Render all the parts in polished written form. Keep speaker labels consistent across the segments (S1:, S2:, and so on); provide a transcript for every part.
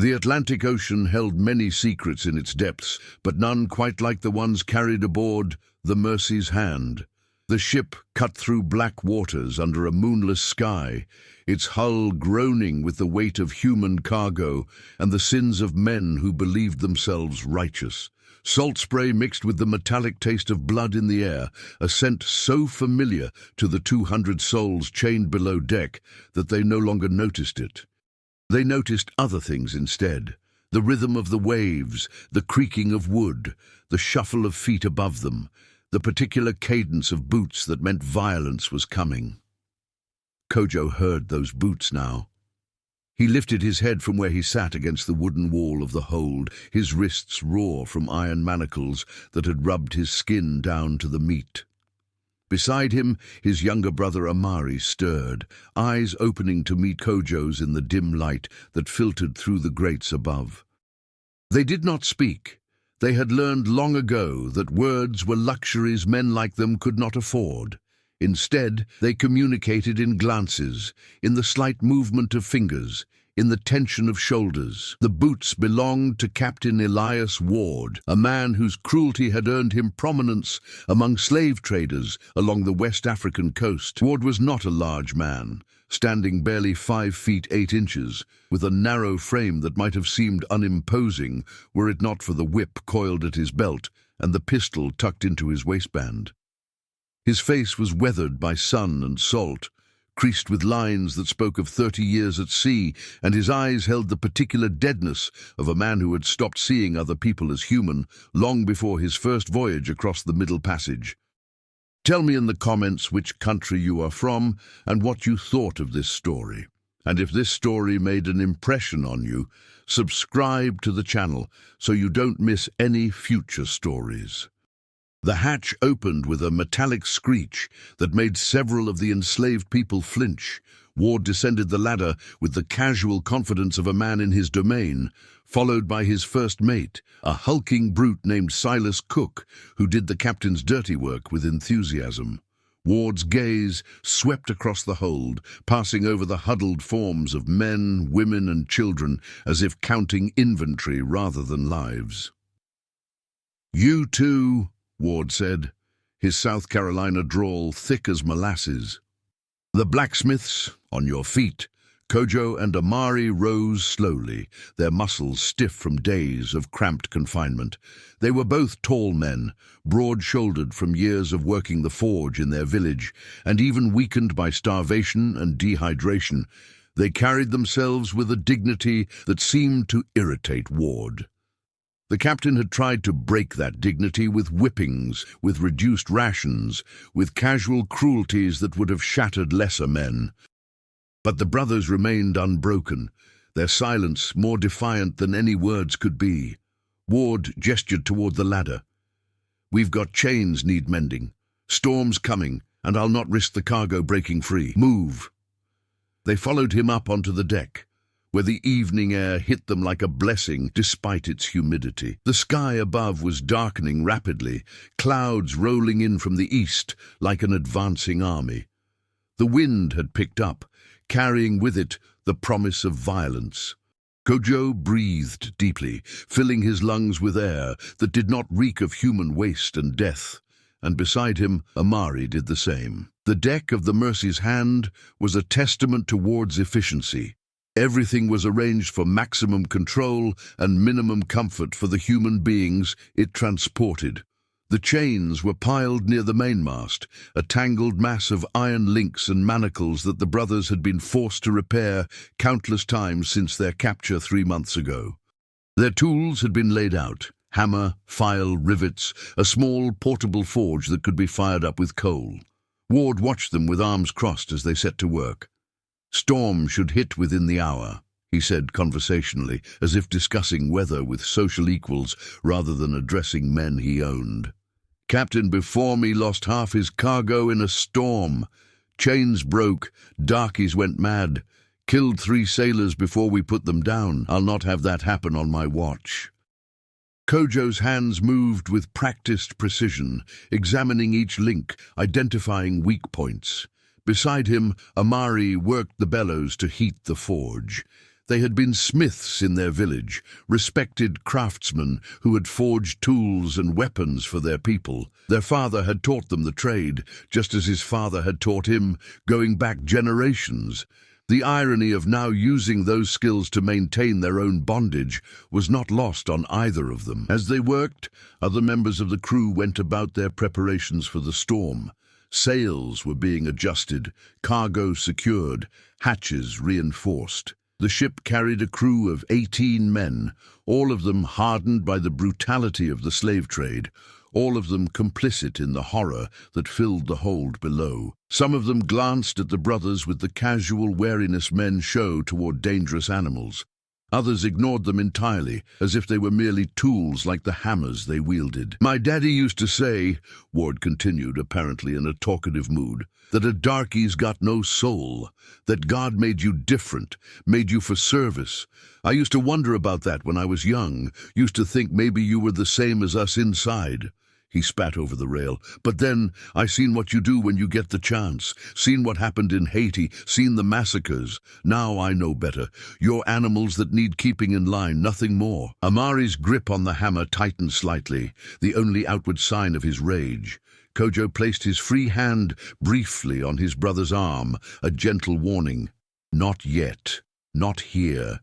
S1: The Atlantic Ocean held many secrets in its depths, but none quite like the ones carried aboard the Mercy's Hand. The ship cut through black waters under a moonless sky, its hull groaning with the weight of human cargo and the sins of men who believed themselves righteous. Salt spray mixed with the metallic taste of blood in the air, a scent so familiar to the 200 souls chained below deck that they no longer noticed it. They noticed other things instead: the rhythm of the waves, the creaking of wood, the shuffle of feet above them, the particular cadence of boots that meant violence was coming. Kojo heard those boots now. He lifted his head from where he sat against the wooden wall of the hold, his wrists raw from iron manacles that had rubbed his skin down to the meat. Beside him, his younger brother Amari stirred, eyes opening to meet Kojo's in the dim light that filtered through the grates above. They did not speak. They had learned long ago that words were luxuries men like them could not afford. Instead, they communicated in glances, in the slight movement of fingers, in the tension of shoulders. The boots belonged to Captain Elias Ward, a man whose cruelty had earned him prominence among slave traders along the West African coast. Ward was not a large man, standing barely 5 feet 8 inches, with a narrow frame that might have seemed unimposing were it not for the whip coiled at his belt and the pistol tucked into his waistband. His face was weathered by sun and salt, creased with lines that spoke of 30 years at sea, and his eyes held the particular deadness of a man who had stopped seeing other people as human long before his first voyage across the Middle Passage. Tell me in the comments which country you are from and what you thought of this story. And if this story made an impression on you, subscribe to the channel so you don't miss any future stories. The hatch opened with a metallic screech that made several of the enslaved people flinch. Ward descended the ladder with the casual confidence of a man in his domain, followed by his first mate, a hulking brute named Silas Cook, who did the captain's dirty work with enthusiasm. Ward's gaze swept across the hold, passing over the huddled forms of men, women, and children, as if counting inventory rather than lives. "You too," Ward said, his South Carolina drawl thick as molasses. "The blacksmiths, on your feet." Kojo and Amari rose slowly, their muscles stiff from days of cramped confinement. They were both tall men, broad-shouldered from years of working the forge in their village, and even weakened by starvation and dehydration. They carried themselves with a dignity that seemed to irritate Ward. The captain had tried to break that dignity with whippings, with reduced rations, with casual cruelties that would have shattered lesser men. But the brothers remained unbroken, their silence more defiant than any words could be. Ward gestured toward the ladder. "We've got chains need mending. Storm's coming, and I'll not risk the cargo breaking free. Move." They followed him up onto the deck, where the evening air hit them like a blessing despite its humidity. The sky above was darkening rapidly, clouds rolling in from the east like an advancing army. The wind had picked up, carrying with it the promise of violence. Kojo breathed deeply, filling his lungs with air that did not reek of human waste and death, and beside him Amari did the same. The deck of the Mercy's Hand was a testament to Ward's efficiency. Everything was arranged for maximum control and minimum comfort for the human beings it transported. The chains were piled near the mainmast, a tangled mass of iron links and manacles that the brothers had been forced to repair countless times since their capture 3 months ago. Their tools had been laid out: hammer, file, rivets, a small portable forge that could be fired up with coal. Ward watched them with arms crossed as they set to work. "Storm should hit within the hour," he said conversationally, as if discussing weather with social equals rather than addressing men he owned. "Captain before me lost half his cargo in a storm. Chains broke, darkies went mad, killed 3 sailors before we put them down. I'll not have that happen on my watch." Kojo's hands moved with practiced precision, examining each link, identifying weak points. Beside him, Amari worked the bellows to heat the forge. They had been smiths in their village, respected craftsmen who had forged tools and weapons for their people. Their father had taught them the trade, just as his father had taught him, going back generations. The irony of now using those skills to maintain their own bondage was not lost on either of them. As they worked, other members of the crew went about their preparations for the storm. Sails were being adjusted, cargo secured, hatches reinforced. The ship carried a crew of 18 men, all of them hardened by the brutality of the slave trade, all of them complicit in the horror that filled the hold below. Some of them glanced at the brothers with the casual wariness men show toward dangerous animals. Others ignored them entirely, as if they were merely tools like the hammers they wielded. "My daddy used to say," Ward continued, apparently in a talkative mood, "that a darkie's got no soul, that God made you different, made you for service. I used to wonder about that when I was young, used to think maybe you were the same as us inside." He spat over the rail. "But then I seen what you do when you get the chance, seen what happened in Haiti, seen the massacres. Now I know better. You're animals that need keeping in line, nothing more." Amari's grip on the hammer tightened slightly, the only outward sign of his rage. Kojo placed his free hand briefly on his brother's arm, a gentle warning. Not yet. Not here.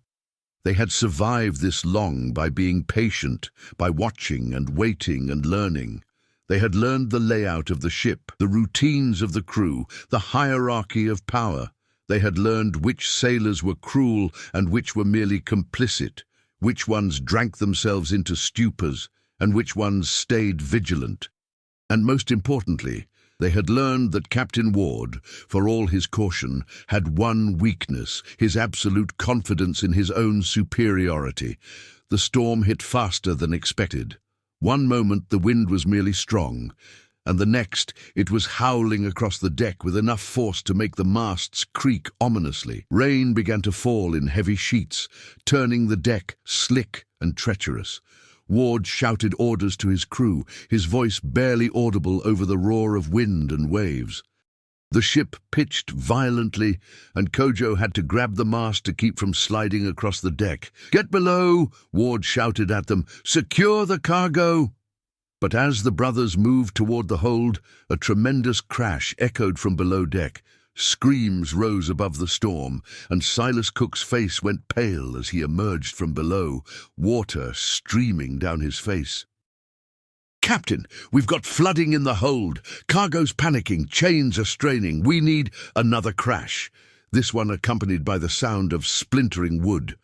S1: They had survived this long by being patient, by watching and waiting and learning. They had learned the layout of the ship, the routines of the crew, the hierarchy of power. They had learned which sailors were cruel and which were merely complicit, which ones drank themselves into stupors and which ones stayed vigilant. And most importantly, they had learned that Captain Ward, for all his caution, had one weakness, his absolute confidence in his own superiority. The storm hit faster than expected. One moment the wind was merely strong, and the next it was howling across the deck with enough force to make the masts creak ominously. Rain began to fall in heavy sheets, turning the deck slick and treacherous. Ward shouted orders to his crew, his voice barely audible over the roar of wind and waves. The ship pitched violently, and Kojo had to grab the mast to keep from sliding across the deck. "Get below!" Ward shouted at them. "Secure the cargo!" But as the brothers moved toward the hold, a tremendous crash echoed from below deck. Screams rose above the storm, and Silas Cook's face went pale as he emerged from below, water streaming down his face. "Captain, we've got flooding in the hold. Cargo's panicking, chains are straining. We need—" Another crash, this one accompanied by the sound of splintering wood.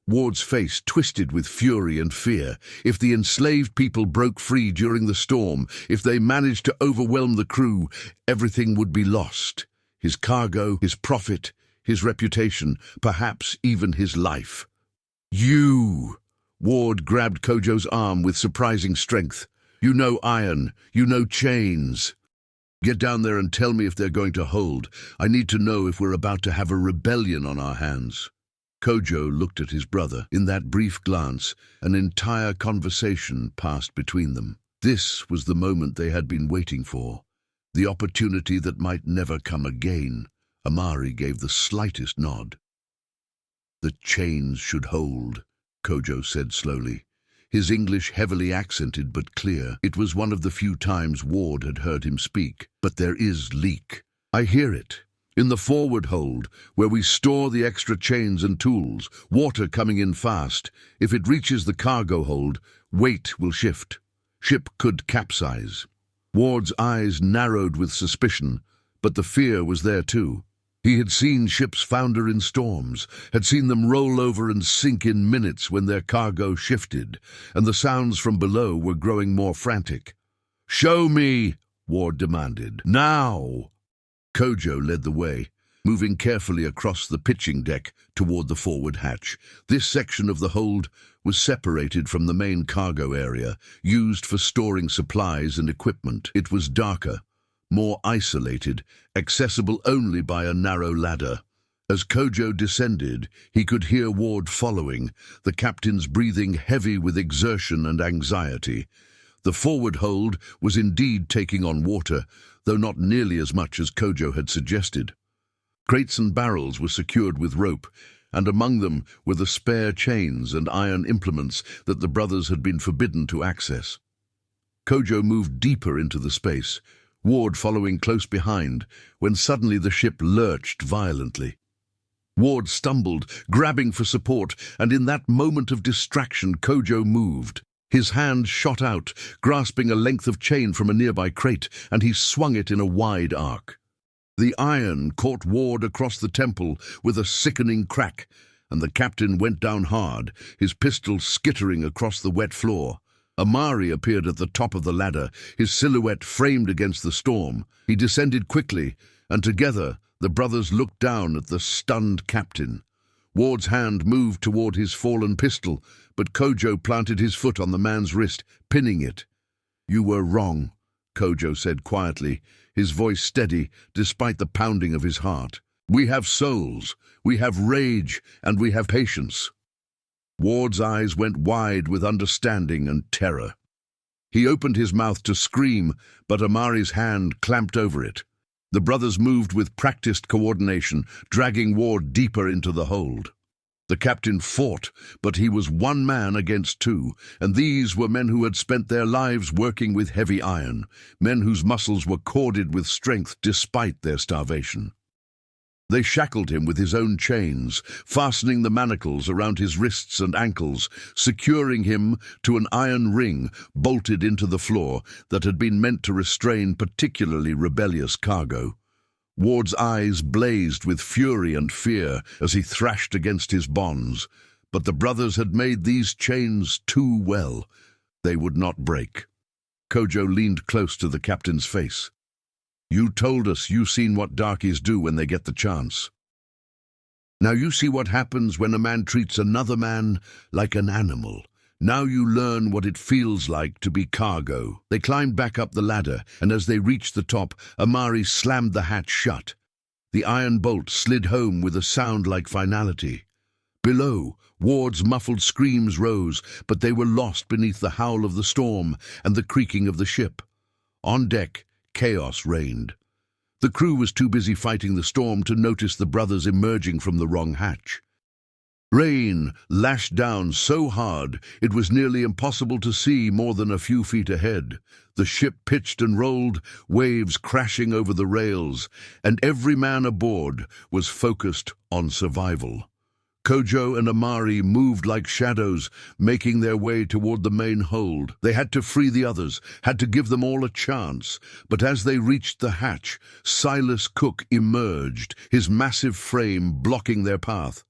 S1: Ward's face twisted with fury and fear. If the enslaved people broke free during the storm, if they managed to overwhelm the crew, everything would be lost. His cargo, his profit, his reputation, perhaps even his life. "You!" Ward grabbed Kojo's arm with surprising strength. "You know iron, you know chains. Get down there and tell me if they're going to hold. I need to know if we're about to have a rebellion on our hands." Kojo looked at his brother. In that brief glance, an entire conversation passed between them. This was the moment they had been waiting for. The opportunity that might never come again. Amari gave the slightest nod. "The chains should hold," Kojo said slowly, his English heavily accented but clear. It was one of the few times Ward had heard him speak. "But there is leak. I hear it. In the forward hold, where we store the extra chains and tools, water coming in fast. If it reaches the cargo hold, weight will shift. Ship could capsize." Ward's eyes narrowed with suspicion, but the fear was there too. He had seen ships founder in storms, had seen them roll over and sink in minutes when their cargo shifted, and the sounds from below were growing more frantic. "Show me!" Ward demanded. "Now!" Kojo led the way, moving carefully across the pitching deck toward the forward hatch. This section of the hold was separated from the main cargo area, used for storing supplies and equipment. It was darker, more isolated, accessible only by a narrow ladder. As Kojo descended, he could hear Ward following, the captain's breathing heavy with exertion and anxiety. The forward hold was indeed taking on water, though not nearly as much as Kojo had suggested. Crates and barrels were secured with rope, and among them were the spare chains and iron implements that the brothers had been forbidden to access. Kojo moved deeper into the space, Ward following close behind, when suddenly the ship lurched violently. Ward stumbled, grabbing for support, and in that moment of distraction Kojo moved. His hand shot out, grasping a length of chain from a nearby crate, and he swung it in a wide arc. The iron caught Ward across the temple with a sickening crack, and the captain went down hard, his pistol skittering across the wet floor. Amari appeared at the top of the ladder, his silhouette framed against the storm. He descended quickly, and together the brothers looked down at the stunned captain. Ward's hand moved toward his fallen pistol, but Kojo planted his foot on the man's wrist, pinning it. "You were wrong," Kojo said quietly, his voice steady despite the pounding of his heart. "We have souls, we have rage, and we have patience." Ward's eyes went wide with understanding and terror. He opened his mouth to scream, but Amari's hand clamped over it. The brothers moved with practiced coordination, dragging Ward deeper into the hold. The captain fought, but he was one man against two, and these were men who had spent their lives working with heavy iron, men whose muscles were corded with strength despite their starvation. They shackled him with his own chains, fastening the manacles around his wrists and ankles, securing him to an iron ring bolted into the floor that had been meant to restrain particularly rebellious cargo. Ward's eyes blazed with fury and fear as he thrashed against his bonds, but the brothers had made these chains too well. They would not break. Kojo leaned close to the captain's face. "You told us you seen what darkies do when they get the chance. Now you see what happens when a man treats another man like an animal. Now you learn what it feels like to be cargo." They climbed back up the ladder, and as they reached the top, Amari slammed the hatch shut. The iron bolt slid home with a sound like finality. Below, Ward's muffled screams rose, but they were lost beneath the howl of the storm and the creaking of the ship. On deck, chaos reigned. The crew was too busy fighting the storm to notice the brothers emerging from the wrong hatch. Rain lashed down so hard it was nearly impossible to see more than a few feet ahead. The ship pitched and rolled, waves crashing over the rails, and every man aboard was focused on survival. Kojo and Amari moved like shadows, making their way toward the main hold. They had to free the others, had to give them all a chance. But as they reached the hatch, Silas Cook emerged, his massive frame blocking their path.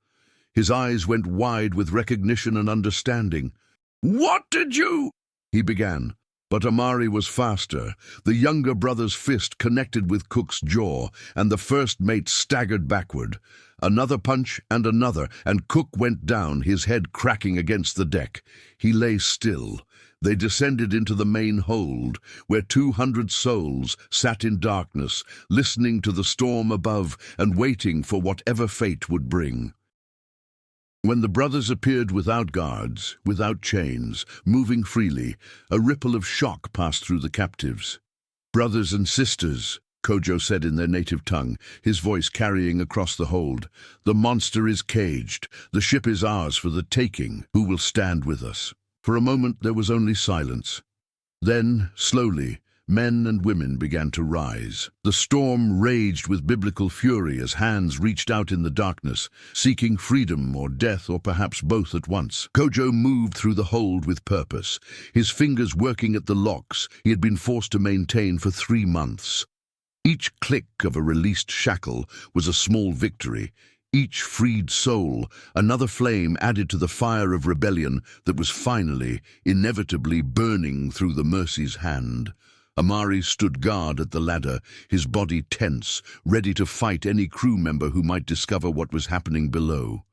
S1: His eyes went wide with recognition and understanding. "What did you—" he began. But Amari was faster. The younger brother's fist connected with Cook's jaw, and the first mate staggered backward. Another punch and another, and Cook went down, his head cracking against the deck. He lay still. They descended into the main hold, where 200 souls sat in darkness, listening to the storm above and waiting for whatever fate would bring. When the brothers appeared without guards, without chains, moving freely, a ripple of shock passed through the captives. "Brothers and sisters," Kojo said in their native tongue, his voice carrying across the hold, "the monster is caged. The ship is ours for the taking. Who will stand with us?" For a moment there was only silence. Then, slowly, men and women began to rise. The storm raged with biblical fury as hands reached out in the darkness, seeking freedom or death or perhaps both at once. Kojo moved through the hold with purpose, his fingers working at the locks he had been forced to maintain for 3 months. Each click of a released shackle was a small victory. Each freed soul, another flame added to the fire of rebellion that was finally, inevitably burning through the Mercy's hand. Amari stood guard at the ladder, his body tense, ready to fight any crew member who might discover what was happening below.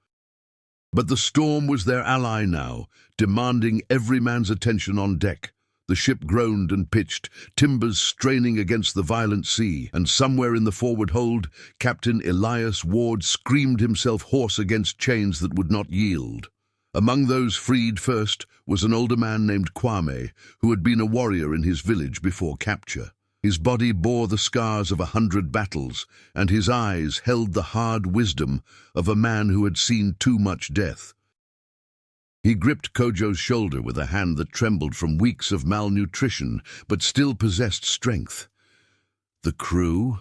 S1: But the storm was their ally now, demanding every man's attention on deck. The ship groaned and pitched, timbers straining against the violent sea, and somewhere in the forward hold, Captain Elias Ward screamed himself hoarse against chains that would not yield. Among those freed first was an older man named Kwame, who had been a warrior in his village before capture. His body bore the scars of 100 battles, and his eyes held the hard wisdom of a man who had seen too much death. He gripped Kojo's shoulder with a hand that trembled from weeks of malnutrition, but still possessed strength. "The crew?"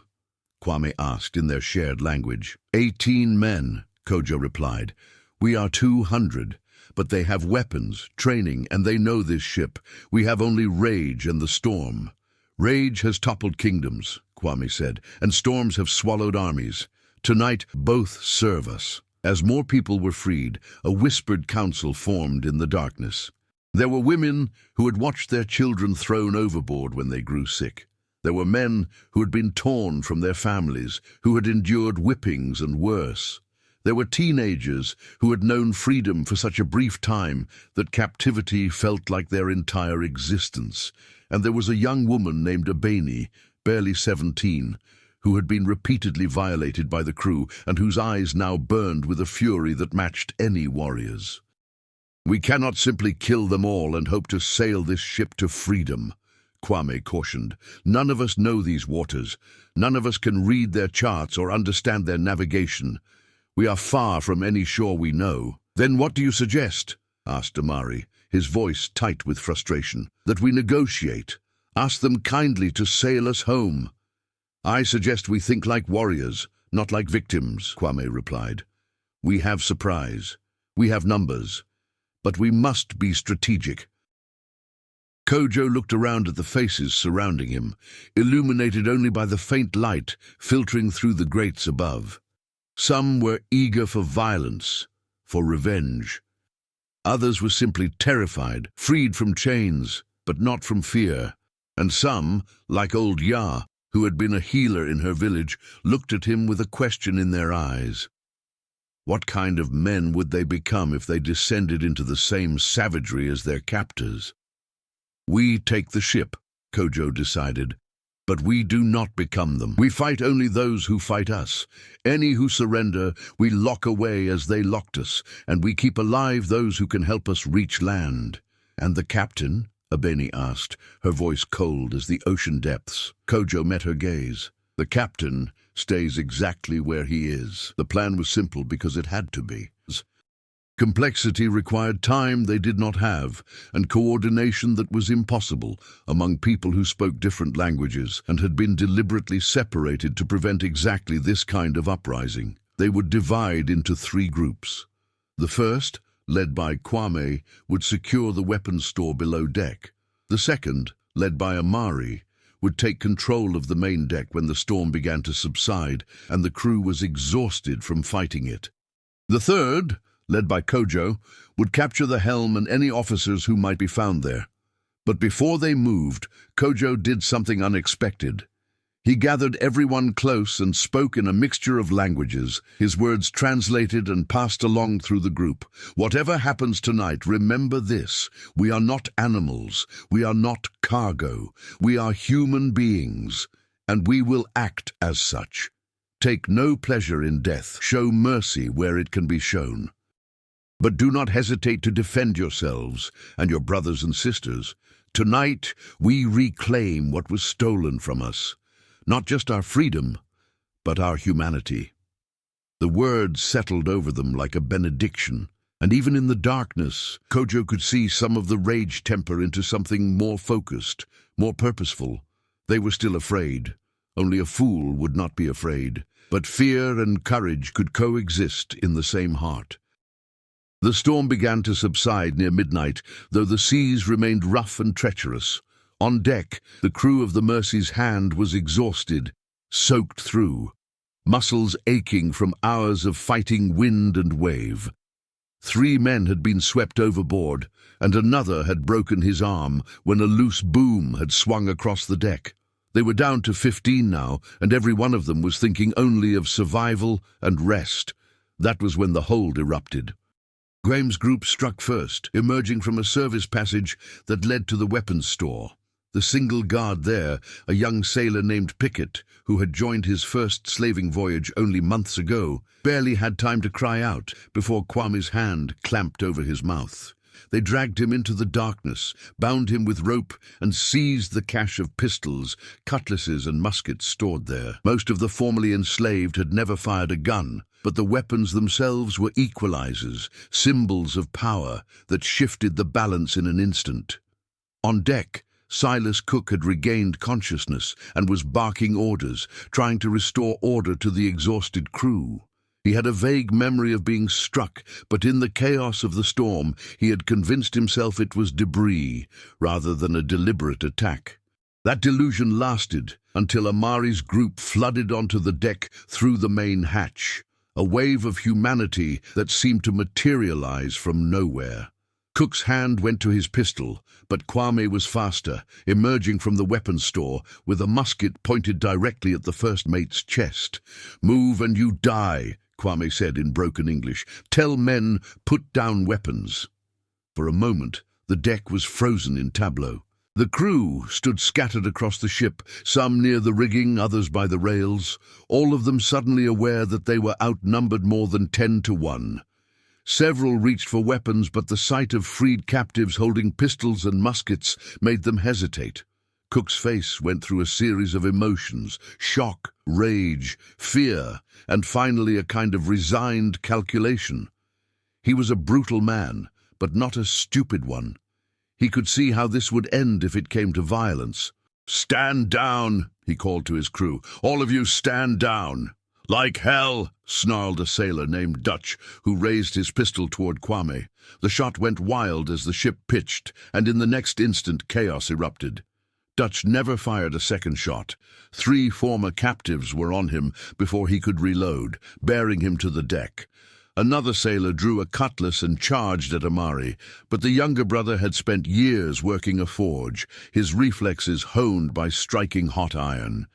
S1: Kwame asked in their shared language. 18 men, Kojo replied. "We are 200, but they have weapons, training, and they know this ship. We have only rage and the storm." "Rage has toppled kingdoms," Kwame said, "and storms have swallowed armies. Tonight, both serve us." As more people were freed, a whispered council formed in the darkness. There were women who had watched their children thrown overboard when they grew sick. There were men who had been torn from their families, who had endured whippings and worse. There were teenagers who had known freedom for such a brief time that captivity felt like their entire existence. And there was a young woman named Abeni, barely 17, who had been repeatedly violated by the crew and whose eyes now burned with a fury that matched any warrior's. "We cannot simply kill them all and hope to sail this ship to freedom," Kwame cautioned. "None of us know these waters. None of us can read their charts or understand their navigation. We are far from any shore we know." "Then what do you suggest?" asked Amari, his voice tight with frustration. "That we negotiate. Ask them kindly to sail us home." "I suggest we think like warriors, not like victims," Kwame replied. "We have surprise. We have numbers. But we must be strategic." Kojo looked around at the faces surrounding him, illuminated only by the faint light filtering through the grates above. Some were eager for violence, for revenge. Others were simply terrified, freed from chains, but not from fear. And some, like old Ya, who had been a healer in her village, looked at him with a question in their eyes. What kind of men would they become if they descended into the same savagery as their captors? "We take the ship," Kojo decided, "but we do not become them. We fight only those who fight us. Any who surrender, we lock away as they locked us, and we keep alive those who can help us reach land." "And the captain?" Abeni asked, her voice cold as the ocean depths. Kojo met her gaze. "The captain stays exactly where he is." The plan was simple because it had to be. Complexity required time they did not have, and coordination that was impossible among people who spoke different languages and had been deliberately separated to prevent exactly this kind of uprising. They would divide into 3 groups. The first, led by Kwame, would secure the weapons store below deck. The second, led by Amari, would take control of the main deck when the storm began to subside and the crew was exhausted from fighting it. The third, led by Kojo, would capture the helm and any officers who might be found there. But before they moved, Kojo did something unexpected. He gathered everyone close and spoke in a mixture of languages, his words translated and passed along through the group. "Whatever happens tonight, remember this. We are not animals. We are not cargo. We are human beings, and we will act as such. Take no pleasure in death. Show mercy where it can be shown. But do not hesitate to defend yourselves and your brothers and sisters. Tonight, we reclaim what was stolen from us. Not just our freedom, but our humanity." The words settled over them like a benediction, and even in the darkness, Kojo could see some of the rage temper into something more focused, more purposeful. They were still afraid. Only a fool would not be afraid, but fear and courage could coexist in the same heart. The storm began to subside near midnight, though the seas remained rough and treacherous. On deck, the crew of the Mercy's Hand was exhausted, soaked through, muscles aching from hours of fighting wind and wave. 3 men had been swept overboard, and another had broken his arm when a loose boom had swung across the deck. They were down to 15 now, and every one of them was thinking only of survival and rest. That was when the hold erupted. Graham's group struck first, emerging from a service passage that led to the weapons store. The single guard there, a young sailor named Pickett, who had joined his first slaving voyage only months ago, barely had time to cry out before Kwame's hand clamped over his mouth. They dragged him into the darkness, bound him with rope, and seized the cache of pistols, cutlasses, and muskets stored there. Most of the formerly enslaved had never fired a gun, but the weapons themselves were equalizers, symbols of power that shifted the balance in an instant. On deck, Silas Cook had regained consciousness and was barking orders, trying to restore order to the exhausted crew. He had a vague memory of being struck, but in the chaos of the storm, he had convinced himself it was debris rather than a deliberate attack. That delusion lasted until Amari's group flooded onto the deck through the main hatch, a wave of humanity that seemed to materialize from nowhere. Cook's hand went to his pistol, but Kwame was faster, emerging from the weapons store with a musket pointed directly at the first mate's chest. "Move and you die," Kwame said in broken English. "Tell men, put down weapons." For a moment, the deck was frozen in tableau. The crew stood scattered across the ship, some near the rigging, others by the rails, all of them suddenly aware that they were outnumbered more than 10 to 1. Several reached for weapons, but the sight of freed captives holding pistols and muskets made them hesitate. Cook's face went through a series of emotions: shock, rage, fear, and finally a kind of resigned calculation. He was a brutal man, but not a stupid one. He could see how this would end if it came to violence. "Stand down," he called to his crew. "All of you stand down." "Like hell," snarled a sailor named Dutch, who raised his pistol toward Kwame. The shot went wild as the ship pitched, and in the next instant chaos erupted. Dutch never fired a second shot. 3 former captives were on him before he could reload, bearing him to the deck. Another sailor drew a cutlass and charged at Amari, but the younger brother had spent years working a forge, his reflexes honed by striking hot iron.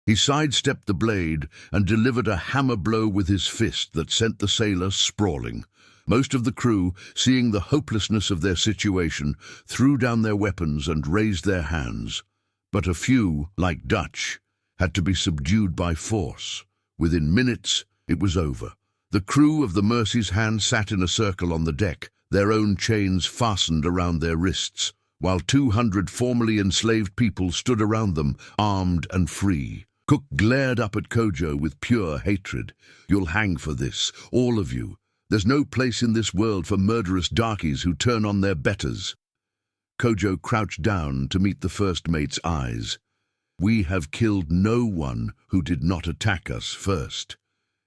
S1: He sidestepped the blade and delivered a hammer blow with his fist that sent the sailor sprawling. Most of the crew, seeing the hopelessness of their situation, threw down their weapons and raised their hands. But a few, like Dutch, had to be subdued by force. Within minutes, it was over. The crew of the Mercy's Hand sat in a circle on the deck, their own chains fastened around their wrists, while 200 formerly enslaved people stood around them, armed and free. Cook glared up at Kojo with pure hatred. "You'll hang for this, all of you. There's no place in this world for murderous darkies who turn on their betters." Kojo crouched down to meet the first mate's eyes. "We have killed no one who did not attack us first.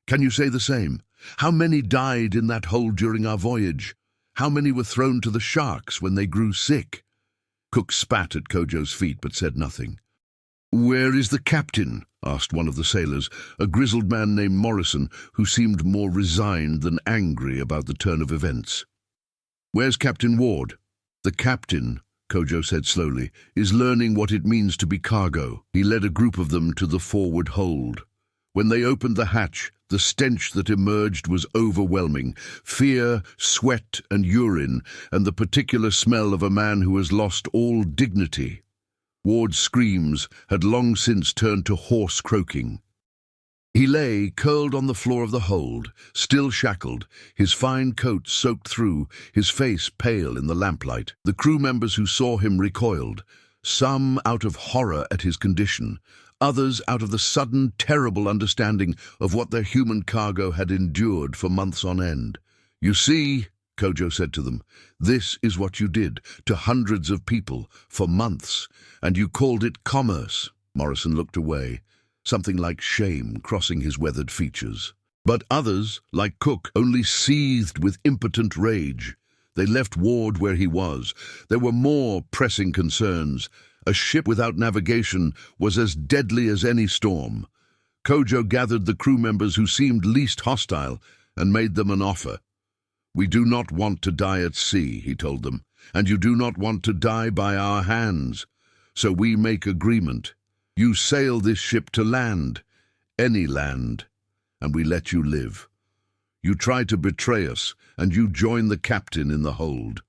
S1: Can you say the same? How many died in that hole during our voyage? How many were thrown to the sharks when they grew sick?" Cook spat at Kojo's feet but said nothing. "Where is the captain?" asked one of the sailors, a grizzled man named Morrison, who seemed more resigned than angry about the turn of events. "Where's Captain Ward?" "The captain," Kojo said slowly, "is learning what it means to be cargo." He led a group of them to the forward hold. When they opened the hatch, the stench that emerged was overwhelming: fear, sweat, and urine, and the particular smell of a man who has lost all dignity. Ward's screams had long since turned to hoarse croaking. He lay curled on the floor of the hold, still shackled, his fine coat soaked through, his face pale in the lamplight. The crew members who saw him recoiled, some out of horror at his condition, others out of the sudden, terrible understanding of what their human cargo had endured for months on end. "You see," Kojo said to them, "this is what you did to hundreds of people for months, and you called it commerce." Morrison looked away, something like shame crossing his weathered features. But others, like Cook, only seethed with impotent rage. They left Ward where he was. There were more pressing concerns. A ship without navigation was as deadly as any storm. Kojo gathered the crew members who seemed least hostile and made them an offer. "We do not want to die at sea," he told them, "and you do not want to die by our hands. So we make agreement. You sail this ship to land, any land, and we let you live. You try to betray us, and you join the captain in the hold."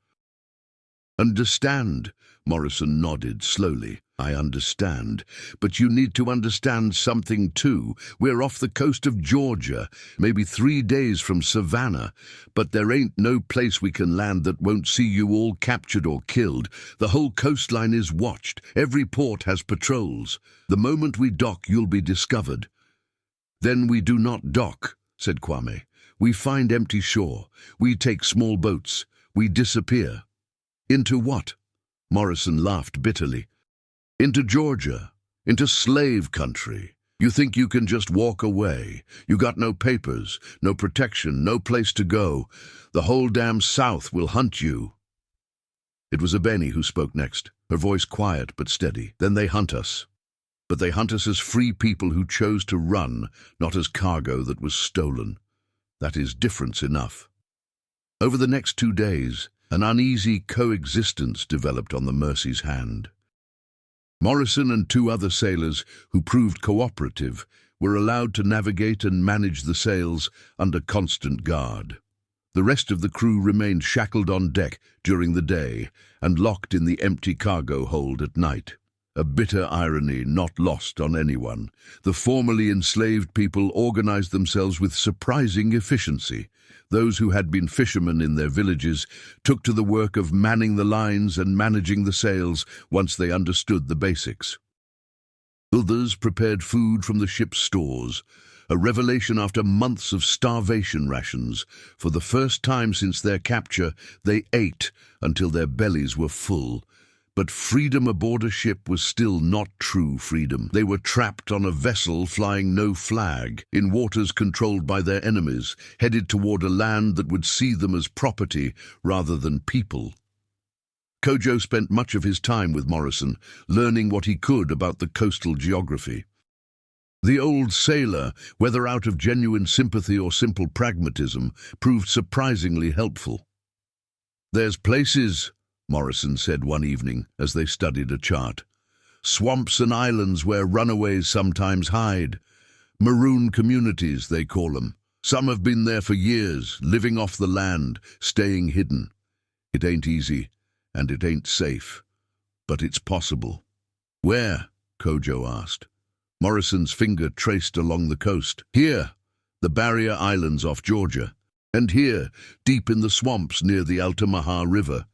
S1: "Understand," Morrison nodded slowly. I understand, but you need to understand something too. We're off the coast of Georgia, maybe 3 days from Savannah, but there ain't no place we can land that won't see you all captured or killed. The whole coastline is watched. Every port has patrols. The moment we dock, you'll be discovered. Then we do not dock, said Kwame. We find empty shore. We take small boats. We disappear. Into what? Morrison laughed bitterly. Into Georgia, into slave country. You think you can just walk away. You got no papers, no protection, no place to go. The whole damn South will hunt you. It was Abeni who spoke next, her voice quiet but steady. Then they hunt us. But they hunt us as free people who chose to run, not as cargo that was stolen. That is difference enough. Over the next 2 days, an uneasy coexistence developed on the Mercy's hand. Morrison and 2 other sailors, who proved cooperative, were allowed to navigate and manage the sails under constant guard. The rest of the crew remained shackled on deck during the day and locked in the empty cargo hold at night. A bitter irony not lost on anyone. The formerly enslaved people organized themselves with surprising efficiency. Those who had been fishermen in their villages took to the work of manning the lines and managing the sails once they understood the basics. Others prepared food from the ship's stores, a revelation after months of starvation rations. For the first time since their capture, they ate until their bellies were full. But freedom aboard a ship was still not true freedom. They were trapped on a vessel flying no flag, in waters controlled by their enemies, headed toward a land that would see them as property rather than people. Kojo spent much of his time with Morrison, learning what he could about the coastal geography. The old sailor, whether out of genuine sympathy or simple pragmatism, proved surprisingly helpful. "There's places," Morrison said one evening as they studied a chart. "Swamps and islands where runaways sometimes hide. Maroon communities, they call them. Some have been there for years, living off the land, staying hidden. It ain't easy, and it ain't safe. But it's possible." "Where?" Kojo asked. Morrison's finger traced along the coast. "Here, the Barrier Islands off Georgia. And here, deep in the swamps near the Altamaha River.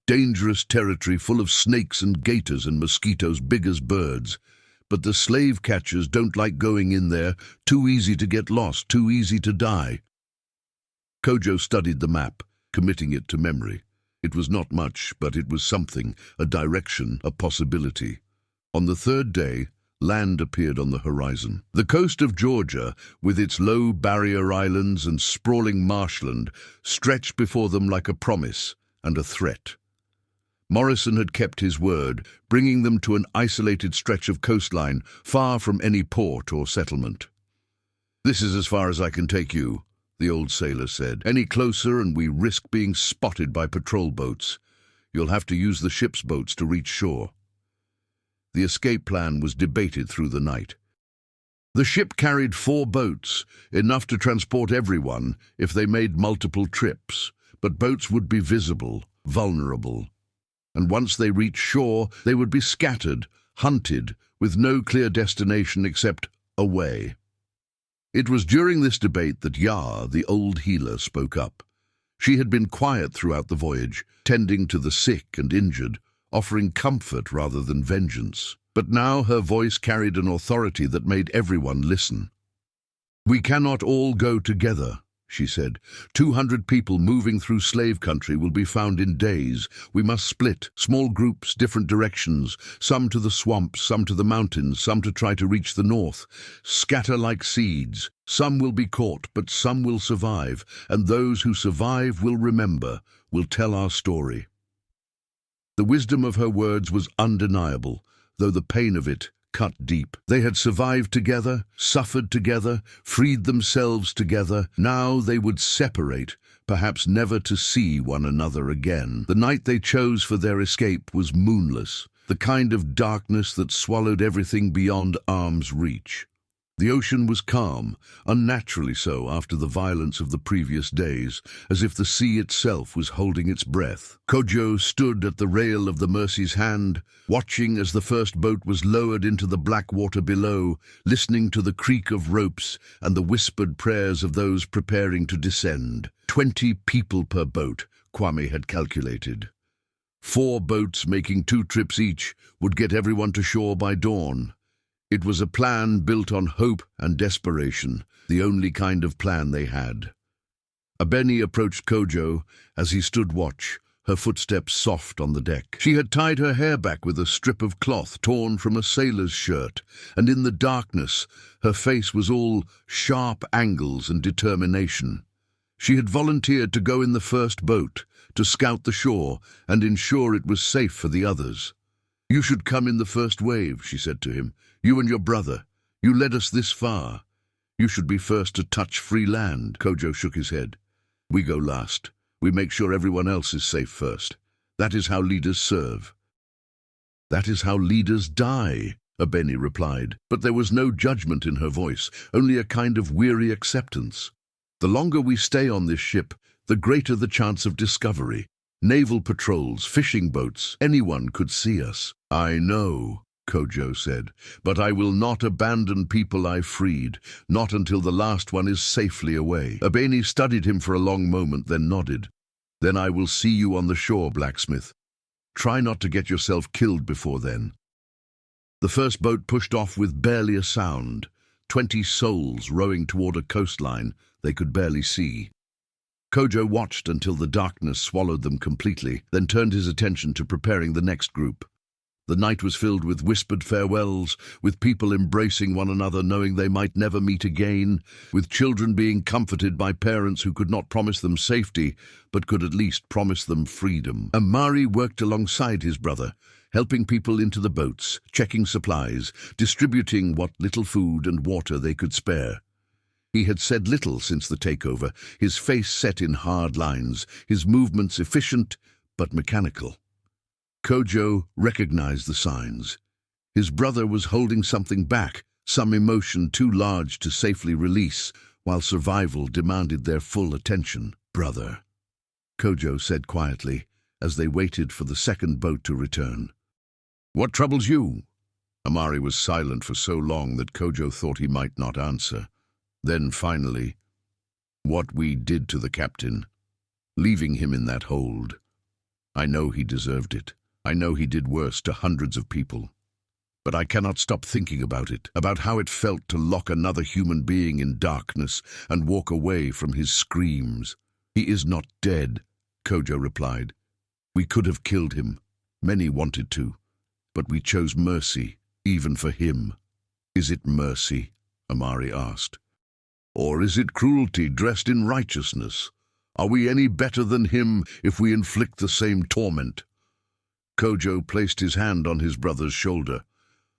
S1: Dangerous territory full of snakes and gators and mosquitoes big as birds. But the slave catchers don't like going in there. Too easy to get lost, too easy to die." Kojo studied the map, committing it to memory. It was not much, but it was something, a direction, a possibility. On the 3rd day, land appeared on the horizon. The coast of Georgia, with its low barrier islands and sprawling marshland, stretched before them like a promise and a threat. Morrison had kept his word, bringing them to an isolated stretch of coastline, far from any port or settlement. "This is as far as I can take you," the old sailor said. "Any closer and we risk being spotted by patrol boats. You'll have to use the ship's boats to reach shore." The escape plan was debated through the night. The ship carried 4 boats, enough to transport everyone if they made multiple trips, but boats would be visible, vulnerable. And once they reached shore, they would be scattered, hunted, with no clear destination except away. It was during this debate that Ya, the old healer, spoke up. She had been quiet throughout the voyage, tending to the sick and injured, offering comfort rather than vengeance. But now her voice carried an authority that made everyone listen. "We cannot all go together," she said. 200 people moving through slave country will be found in days. We must split, small groups, different directions, some to the swamps, some to the mountains, some to try to reach the north. Scatter like seeds. Some will be caught, but some will survive, and those who survive will remember, will tell our story. The wisdom of her words was undeniable, though the pain of it cut deep. They had survived together, suffered together, freed themselves together. Now they would separate, perhaps never to see one another again. The night they chose for their escape was moonless, the kind of darkness that swallowed everything beyond arm's reach. The ocean was calm, unnaturally so after the violence of the previous days, as if the sea itself was holding its breath. Kojo stood at the rail of the Mercy's Hand, watching as the first boat was lowered into the black water below, listening to the creak of ropes and the whispered prayers of those preparing to descend. 20 people per boat, Kwame had calculated. 4 boats making 2 trips each would get everyone to shore by dawn. It was a plan built on hope and desperation, the only kind of plan they had. Abeni approached Kojo as he stood watch, her footsteps soft on the deck. She had tied her hair back with a strip of cloth torn from a sailor's shirt, and in the darkness her face was all sharp angles and determination. She had volunteered to go in the first boat, to scout the shore and ensure it was safe for the others. "You should come in the first wave," she said to him. "You and your brother. You led us this far. You should be first to touch free land." Kojo shook his head. "We go last. We make sure everyone else is safe first. That is how leaders serve." "That is how leaders die," Abeni replied, but there was no judgment in her voice, only a kind of weary acceptance. "The longer we stay on this ship, the greater the chance of discovery. Naval patrols, fishing boats, anyone could see us." "I know," Kojo said, "but I will not abandon people I freed, not until the last one is safely away." Abeni studied him for a long moment, then nodded. "Then I will see you on the shore, blacksmith. Try not to get yourself killed before then." The first boat pushed off with barely a sound, 20 souls rowing toward a coastline they could barely see. Kojo watched until the darkness swallowed them completely, then turned his attention to preparing the next group. The night was filled with whispered farewells, with people embracing one another knowing they might never meet again, with children being comforted by parents who could not promise them safety, but could at least promise them freedom. Amari worked alongside his brother, helping people into the boats, checking supplies, distributing what little food and water they could spare. He had said little since the takeover, his face set in hard lines, his movements efficient but mechanical. Kojo recognized the signs. His brother was holding something back, some emotion too large to safely release, while survival demanded their full attention. "Brother," Kojo said quietly, as they waited for the second boat to return. "What troubles you?" Amari was silent for so long that Kojo thought he might not answer. Then finally, "What we did to the captain, leaving him in that hold. I know he deserved it. I know he did worse to hundreds of people. But I cannot stop thinking about it, about how it felt to lock another human being in darkness and walk away from his screams." "He is not dead," Kojo replied. "We could have killed him. Many wanted to. But we chose mercy, even for him." "Is it mercy?" Amari asked. "Or is it cruelty dressed in righteousness? Are we any better than him if we inflict the same torment?" Kojo placed his hand on his brother's shoulder.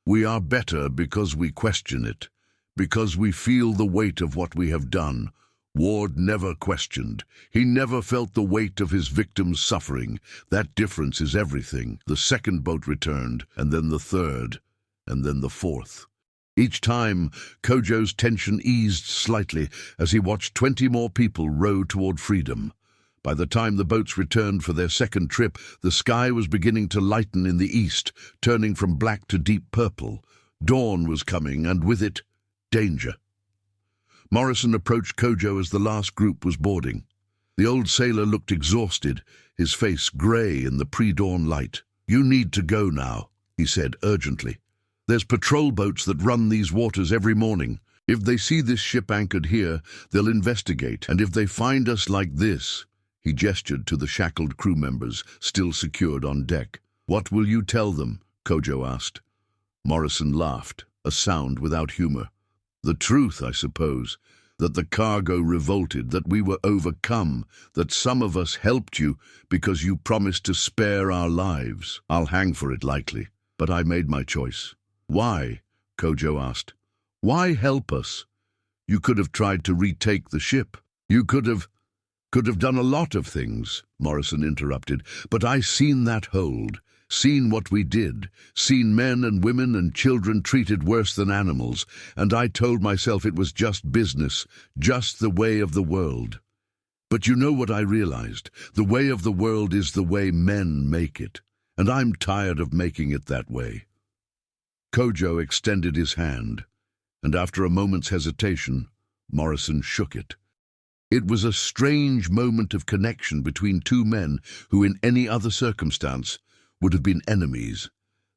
S1: "We are better because we question it, because we feel the weight of what we have done. Ward never questioned. He never felt the weight of his victim's suffering. That difference is everything." The second boat returned, and then the third, and then the fourth. Each time, Kojo's tension eased slightly as he watched 20 more people row toward freedom. By the time the boats returned for their second trip, the sky was beginning to lighten in the east, turning from black to deep purple. Dawn was coming, and with it, danger. Morrison approached Kojo as the last group was boarding. The old sailor looked exhausted, his face grey in the pre-dawn light. "You need to go now," he said urgently. "There's patrol boats that run these waters every morning. If they see this ship anchored here, they'll investigate, and if they find us like this—" He gestured to the shackled crew members, still secured on deck. "What will you tell them?" Kojo asked. Morrison laughed, a sound without humor. "The truth, I suppose, that the cargo revolted, that we were overcome, that some of us helped you because you promised to spare our lives. I'll hang for it likely, but I made my choice." "Why?" Kojo asked. "Why help us? You could have tried to retake the ship. You could have done a lot of things," Morrison interrupted. "But I seen that hold. seen what we did, seen men and women and children treated worse than animals, and I told myself it was just business, just the way of the world. But you know what I realized? The way of the world is the way men make it, and I'm tired of making it that way. Kojo extended his hand, and after a moment's hesitation, Morrison shook it. It was a strange moment of connection between two men who in any other circumstance would have been enemies.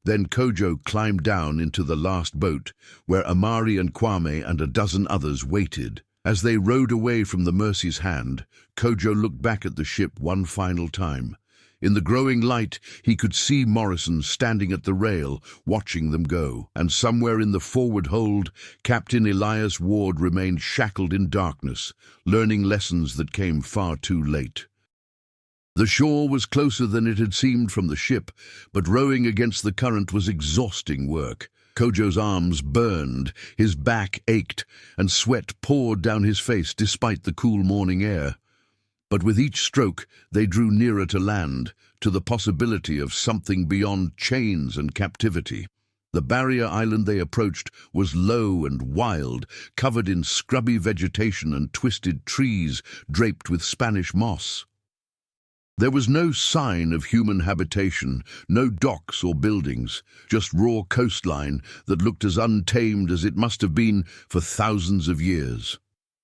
S1: Then Kojo climbed down into the last boat, where Amari and Kwame and a dozen others waited. As they rowed away from the Mercy's Hand, Kojo looked back at the ship one final time. In the growing light, he could see Morrison standing at the rail, watching them go, and somewhere in the forward hold, Captain Elias Ward remained shackled in darkness, learning lessons that came far too late. The shore was closer than it had seemed from the ship, but rowing against the current was exhausting work. Kojo's arms burned, his back ached, and sweat poured down his face despite the cool morning air. But with each stroke, they drew nearer to land, to the possibility of something beyond chains and captivity. The barrier island they approached was low and wild, covered in scrubby vegetation and twisted trees draped with Spanish moss. There was no sign of human habitation, no docks or buildings, just raw coastline that looked as untamed as it must have been for thousands of years.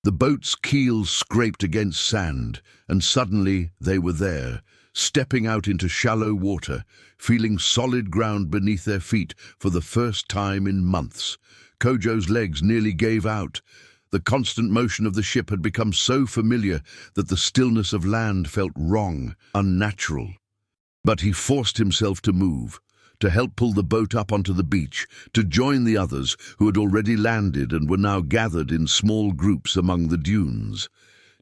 S1: The boat's keel scraped against sand, and suddenly they were there, stepping out into shallow water, feeling solid ground beneath their feet for the first time in months. Kojo's legs nearly gave out. The constant motion of the ship had become so familiar that the stillness of land felt wrong, unnatural. But he forced himself to move, to help pull the boat up onto the beach, to join the others who had already landed and were now gathered in small groups among the dunes.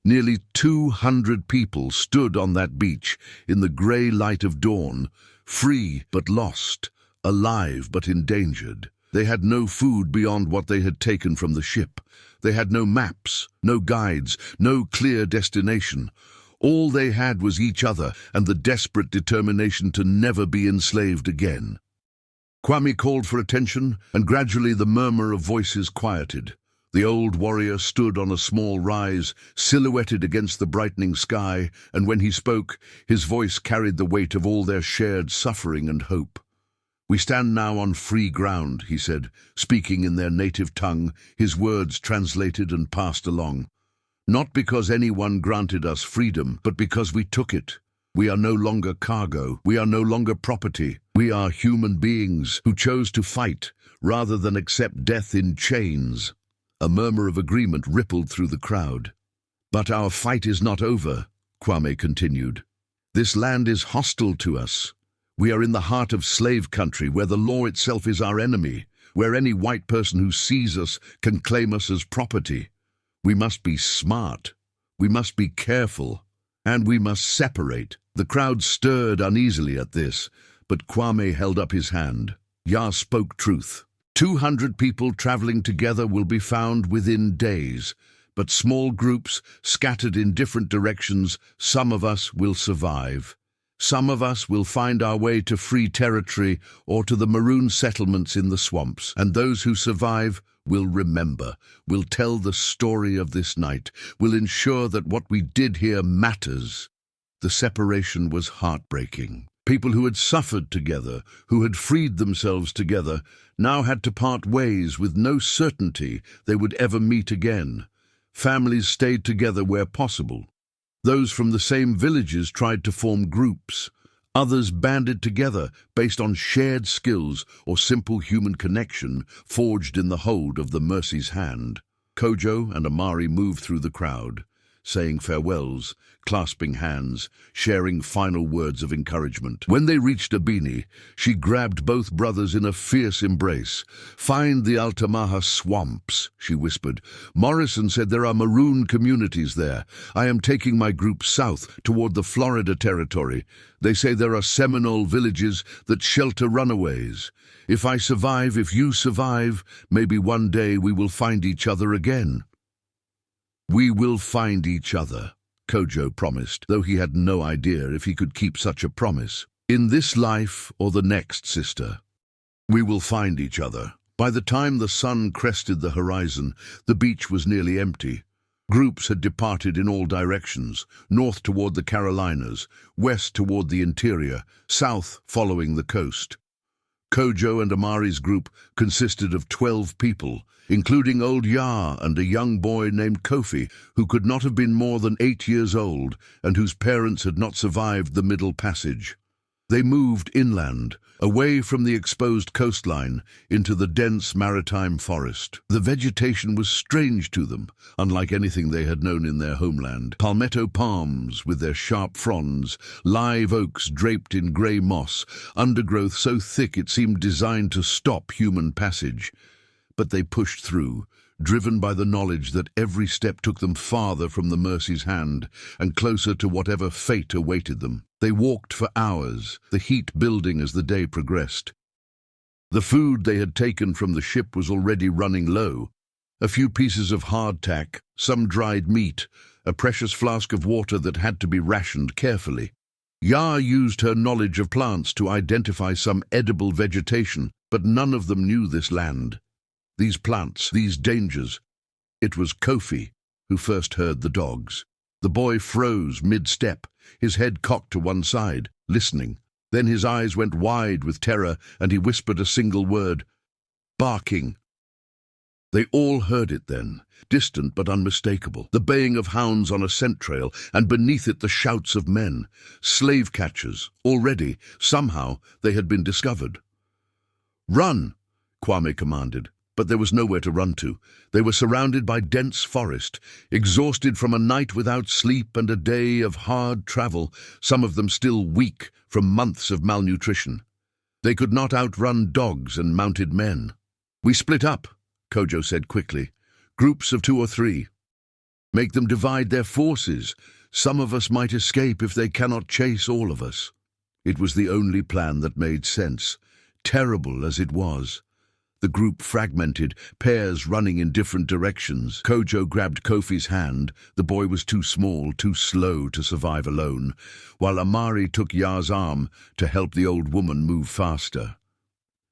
S1: Nearly 200 people stood on that beach in the grey light of dawn, free but lost, alive but endangered. They had no food beyond what they had taken from the ship. They had no maps, no guides, no clear destination. All they had was each other and the desperate determination to never be enslaved again. Kwame called for attention, and gradually the murmur of voices quieted. The old warrior stood on a small rise, silhouetted against the brightening sky, and when he spoke, his voice carried the weight of all their shared suffering and hope. "We stand now on free ground," he said, speaking in their native tongue, his words translated and passed along. "Not because anyone granted us freedom, but because we took it. We are no longer cargo. We are no longer property. We are human beings who chose to fight rather than accept death in chains." A murmur of agreement rippled through the crowd. "But our fight is not over," Kwame continued. "This land is hostile to us. We are in the heart of slave country, where the law itself is our enemy, where any white person who sees us can claim us as property. We must be smart, we must be careful, and we must separate." The crowd stirred uneasily at this, but Kwame held up his hand. Yah spoke truth. 200 people traveling together will be found within days, but small groups scattered in different directions, some of us will survive. Some of us will find our way to free territory or to the maroon settlements in the swamps, and those who survive will remember, will tell the story of this night, will ensure that what we did here matters. The separation was heartbreaking. People who had suffered together, who had freed themselves together, now had to part ways with no certainty they would ever meet again. Families stayed together where possible. Those from the same villages tried to form groups. Others banded together based on shared skills or simple human connection forged in the hold of the Mercy's Hand. Kojo and Amari moved through the crowd, saying farewells, clasping hands, sharing final words of encouragement. When they reached Abini, she grabbed both brothers in a fierce embrace. "Find the Altamaha swamps," she whispered. "Morrison said there are maroon communities there. I am taking my group south toward the Florida territory. They say there are Seminole villages that shelter runaways. If I survive, if you survive, maybe one day we will find each other again." "We will find each other," Kojo promised, though he had no idea if he could keep such a promise. In this life or the next, sister, we will find each other. By the time the sun crested the horizon, the beach was nearly empty. Groups had departed in all directions, north toward the Carolinas, west toward the interior, south following the coast. Kojo and Amari's group consisted of 12 people, including old Ya and a young boy named Kofi, who could not have been more than 8 years old and whose parents had not survived the Middle Passage. They moved inland, away from the exposed coastline, into the dense maritime forest. The vegetation was strange to them, unlike anything they had known in their homeland. Palmetto palms with their sharp fronds, live oaks draped in grey moss, undergrowth so thick it seemed designed to stop human passage. But they pushed through, driven by the knowledge that every step took them farther from the Mercy's hand and closer to whatever fate awaited them. They walked for hours, the heat building as the day progressed. The food they had taken from the ship was already running low. A few pieces of hardtack, some dried meat, a precious flask of water that had to be rationed carefully. Ya used her knowledge of plants to identify some edible vegetation, but none of them knew this land. These plants, these dangers. It was Kofi who first heard the dogs. The boy froze mid-step, his head cocked to one side, listening. Then his eyes went wide with terror, and he whispered a single word, "Barking." They all heard it then, distant but unmistakable, the baying of hounds on a scent trail, and beneath it the shouts of men, slave catchers. Already, somehow, they had been discovered. "Run!" Kwame commanded. But there was nowhere to run to. They were surrounded by dense forest, exhausted from a night without sleep and a day of hard travel, some of them still weak from months of malnutrition. They could not outrun dogs and mounted men. "We split up," Kojo said quickly. "Groups of 2 or 3. Make them divide their forces. Some of us might escape if they cannot chase all of us." It was the only plan that made sense, terrible as it was. The group fragmented, pairs running in different directions. Kojo grabbed Kofi's hand. The boy was too small, too slow to survive alone, while Amari took Ya's arm to help the old woman move faster.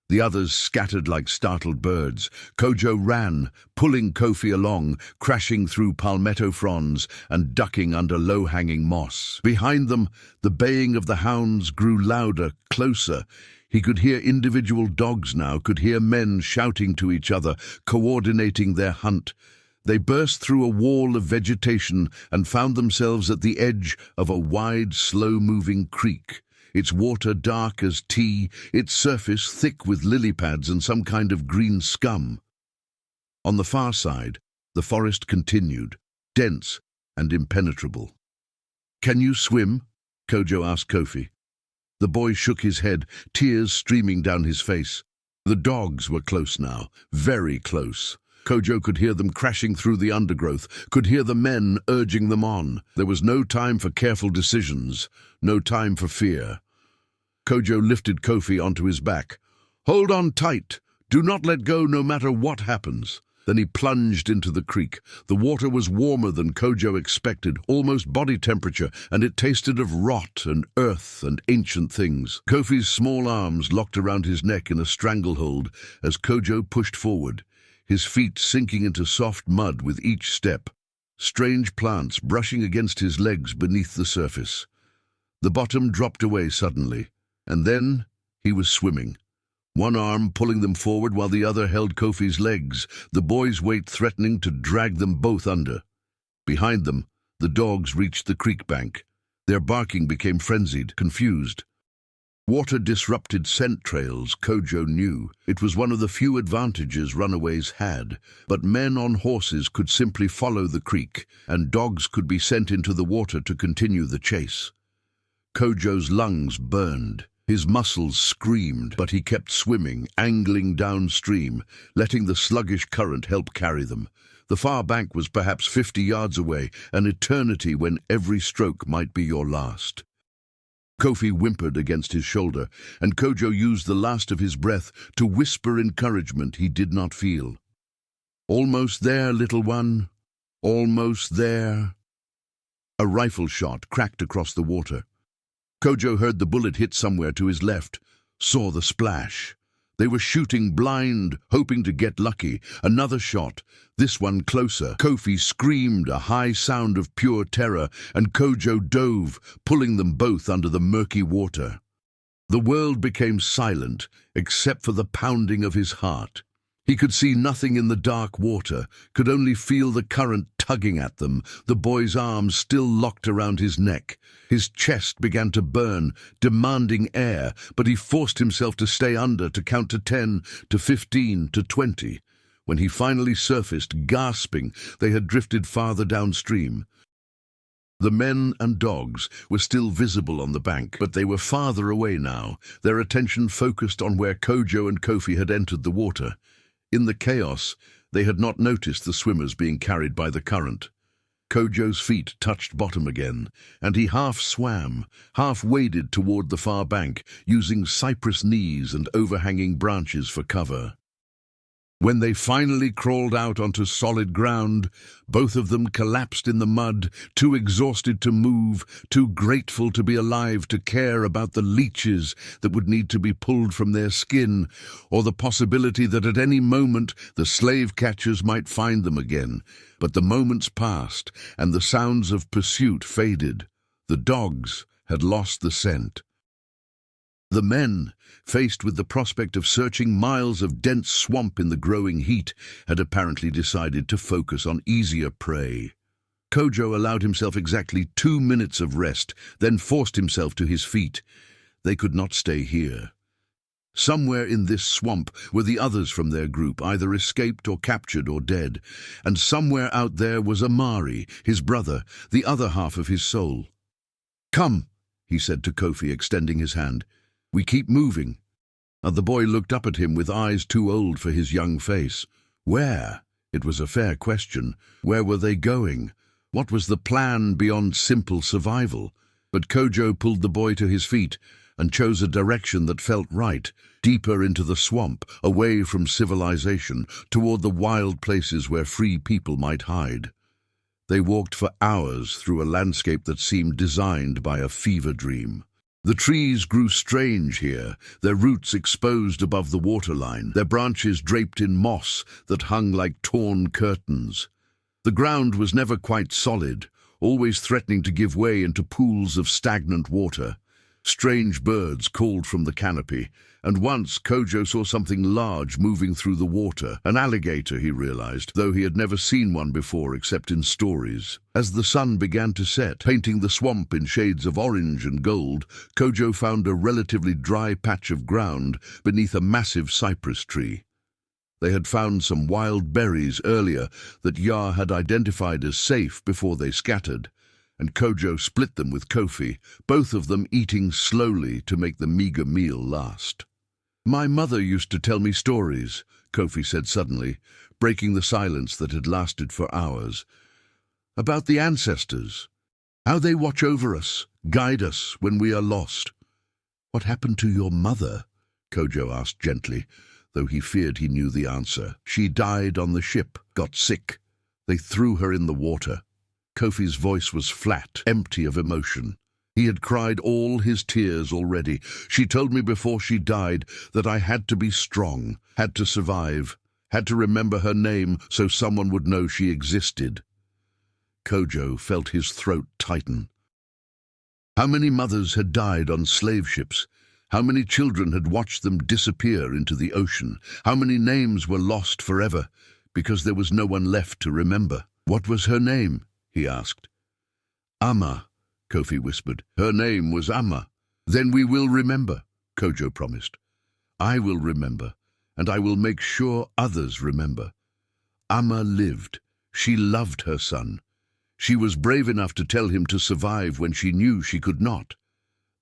S1: The others scattered like startled birds. Kojo ran, pulling Kofi along, crashing through palmetto fronds and ducking under low-hanging moss. Behind them, the baying of the hounds grew louder, closer. He could hear individual dogs now, could hear men shouting to each other, coordinating their hunt. They burst through a wall of vegetation and found themselves at the edge of a wide, slow-moving creek, its water dark as tea, its surface thick with lily pads and some kind of green scum. On the far side, the forest continued, dense and impenetrable. "Can you swim?" Kojo asked Kofi. The boy shook his head, tears streaming down his face. The dogs were close now, very close. Kojo could hear them crashing through the undergrowth, could hear the men urging them on. There was no time for careful decisions, no time for fear. Kojo lifted Kofi onto his back. "Hold on tight. Do not let go no matter what happens." Then he plunged into the creek. The water was warmer than Kojo expected, almost body temperature, and it tasted of rot and earth and ancient things. Kofi's small arms locked around his neck in a stranglehold as Kojo pushed forward, his feet sinking into soft mud with each step, strange plants brushing against his legs beneath the surface. The bottom dropped away suddenly, and then he was swimming. One arm pulling them forward while the other held Kofi's legs, the boy's weight threatening to drag them both under. Behind them, the dogs reached the creek bank. Their barking became frenzied, confused. Water disrupted scent trails, Kojo knew. It was one of the few advantages runaways had, but men on horses could simply follow the creek, and dogs could be sent into the water to continue the chase. Kojo's lungs burned. His muscles screamed, but he kept swimming, angling downstream, letting the sluggish current help carry them. The far bank was perhaps 50 yards away, an eternity when every stroke might be your last. Kofi whimpered against his shoulder, and Kojo used the last of his breath to whisper encouragement he did not feel. "Almost there, little one. Almost there." A rifle shot cracked across the water. Kojo heard the bullet hit somewhere to his left, saw the splash. They were shooting blind, hoping to get lucky. Another shot, this one closer. Kofi screamed a high sound of pure terror, and Kojo dove, pulling them both under the murky water. The world became silent, except for the pounding of his heart. He could see nothing in the dark water, could only feel the current tugging at them, the boy's arms still locked around his neck. His chest began to burn, demanding air, but he forced himself to stay under, to count to 10, to 15, to 20. When he finally surfaced, gasping, they had drifted farther downstream. The men and dogs were still visible on the bank, but they were farther away now, their attention focused on where Kojo and Kofi had entered the water. In the chaos, they had not noticed the swimmers being carried by the current. Kojo's feet touched bottom again, and he half swam, half waded toward the far bank, using cypress knees and overhanging branches for cover. When they finally crawled out onto solid ground, both of them collapsed in the mud, too exhausted to move, too grateful to be alive to care about the leeches that would need to be pulled from their skin, or the possibility that at any moment the slave catchers might find them again. But the moments passed, and the sounds of pursuit faded. The dogs had lost the scent. The men, faced with the prospect of searching miles of dense swamp in the growing heat, had apparently decided to focus on easier prey. Kojo allowed himself exactly 2 minutes of rest, then forced himself to his feet. They could not stay here. Somewhere in this swamp were the others from their group, either escaped or captured or dead. And somewhere out there was Amari, his brother, the other half of his soul. "Come," he said to Kofi, extending his hand. "We keep moving." And the boy looked up at him with eyes too old for his young face. Where? It was a fair question. Where were they going? What was the plan beyond simple survival? But Kojo pulled the boy to his feet and chose a direction that felt right, deeper into the swamp, away from civilization, toward the wild places where free people might hide. They walked for hours through a landscape that seemed designed by a fever dream. The trees grew strange here, their roots exposed above the waterline, their branches draped in moss that hung like torn curtains. The ground was never quite solid, always threatening to give way into pools of stagnant water. Strange birds called from the canopy, and once Kojo saw something large moving through the water. An alligator, he realized, though he had never seen one before except in stories. As the sun began to set, painting the swamp in shades of orange and gold, Kojo found a relatively dry patch of ground beneath a massive cypress tree. They had found some wild berries earlier that Yah had identified as safe before they scattered, and Kojo split them with Kofi, both of them eating slowly to make the meager meal last. "My mother used to tell me stories," Kofi said suddenly, breaking the silence that had lasted for hours. "About the ancestors, how they watch over us, guide us when we are lost." "What happened to your mother?" Kojo asked gently, though he feared he knew the answer. "She died on the ship, got sick. They threw her in the water." Kofi's voice was flat, empty of emotion. He had cried all his tears already. "She told me before she died that I had to be strong, had to survive, had to remember her name so someone would know she existed." Kojo felt his throat tighten. How many mothers had died on slave ships? How many children had watched them disappear into the ocean? How many names were lost forever because there was no one left to remember? "What was her name?" he asked. "Amma," Kofi whispered. "Her name was Amma." "Then we will remember," Kojo promised. "I will remember, and I will make sure others remember. Amma lived. She loved her son. She was brave enough to tell him to survive when she knew she could not.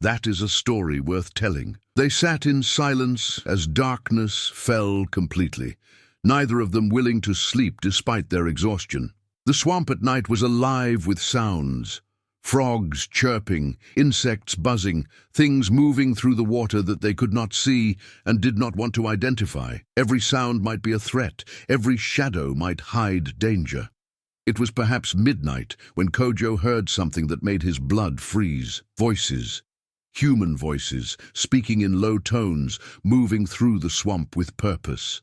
S1: That is a story worth telling." They sat in silence as darkness fell completely, neither of them willing to sleep despite their exhaustion. The swamp at night was alive with sounds. Frogs chirping, insects buzzing, things moving through the water that they could not see and did not want to identify. Every sound might be a threat, every shadow might hide danger. It was perhaps midnight when Kojo heard something that made his blood freeze. Voices. human voices, speaking in low tones, moving through the swamp with purpose.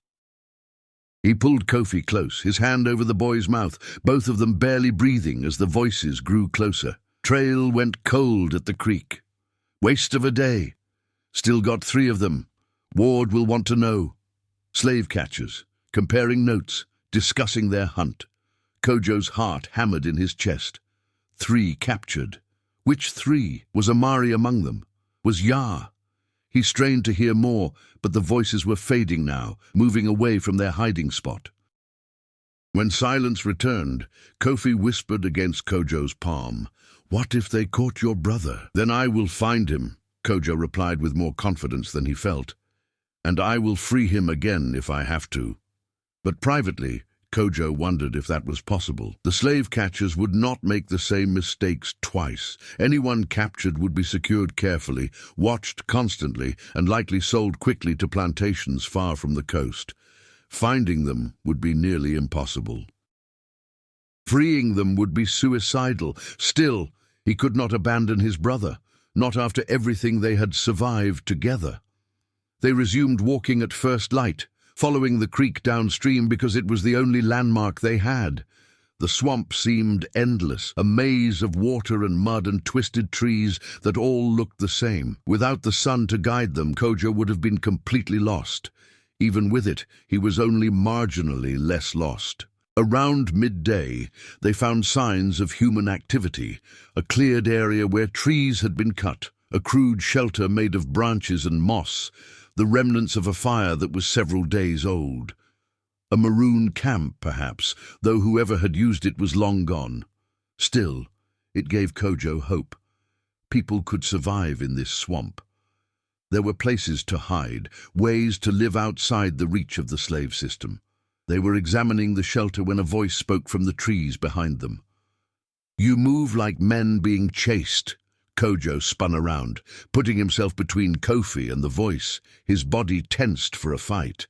S1: He pulled Kofi close, his hand over the boy's mouth, both of them barely breathing as the voices grew closer. Trail went cold at the creek. Waste of a day. Still got 3 of them. Ward will want to know. Slave catchers, comparing notes, discussing their hunt. Kojo's heart hammered in his chest. 3 captured. Which 3? Was Amari among them? Was Yah? He strained to hear more, but the voices were fading now, moving away from their hiding spot. When silence returned, Kofi whispered against Kojo's palm, "What if they caught your brother?" "Then I will find him," Kojo replied with more confidence than he felt. "And I will free him again if I have to." But privately, Kojo wondered if that was possible. The slave catchers would not make the same mistakes twice. Anyone captured would be secured carefully, watched constantly, and likely sold quickly to plantations far from the coast. Finding them would be nearly impossible. Freeing them would be suicidal. Still, he could not abandon his brother, not after everything they had survived together. They resumed walking at first light, following the creek downstream because it was the only landmark they had. The swamp seemed endless, a maze of water and mud and twisted trees that all looked the same. Without the sun to guide them, Kojo would have been completely lost. Even with it, he was only marginally less lost. Around midday, they found signs of human activity, a cleared area where trees had been cut, a crude shelter made of branches and moss, the remnants of a fire that was several days old. A maroon camp, perhaps, though whoever had used it was long gone. Still, it gave Kojo hope. People could survive in this swamp. There were places to hide, ways to live outside the reach of the slave system. They were examining the shelter when a voice spoke from the trees behind them. "You move like men being chased." Kojo spun around, putting himself between Kofi and the voice, his body tensed for a fight.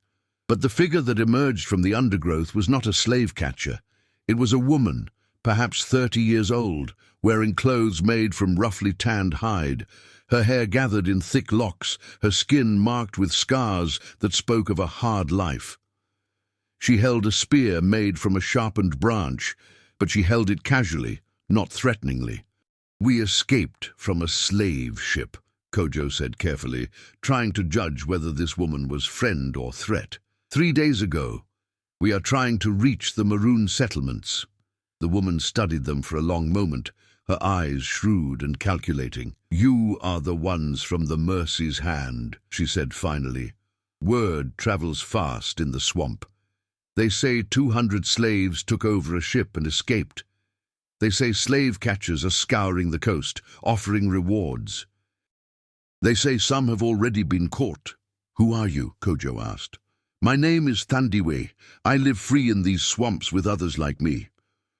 S1: But the figure that emerged from the undergrowth was not a slave catcher. It was a woman, perhaps 30 years old, wearing clothes made from roughly tanned hide, her hair gathered in thick locks, her skin marked with scars that spoke of a hard life. She held a spear made from a sharpened branch, but she held it casually, not threateningly. "We escaped from a slave ship," Kojo said carefully, trying to judge whether this woman was friend or threat. 3 days ago. We are trying to reach the maroon settlements." The woman studied them for a long moment, her eyes shrewd and calculating. "You are the ones from the Mercy's hand," she said finally. "Word travels fast in the swamp. They say 200 slaves took over a ship and escaped. They say slave catchers are scouring the coast, offering rewards. They say some have already been caught." "Who are you?" Kojo asked. "My name is Thandiwe. I live free in these swamps with others like me.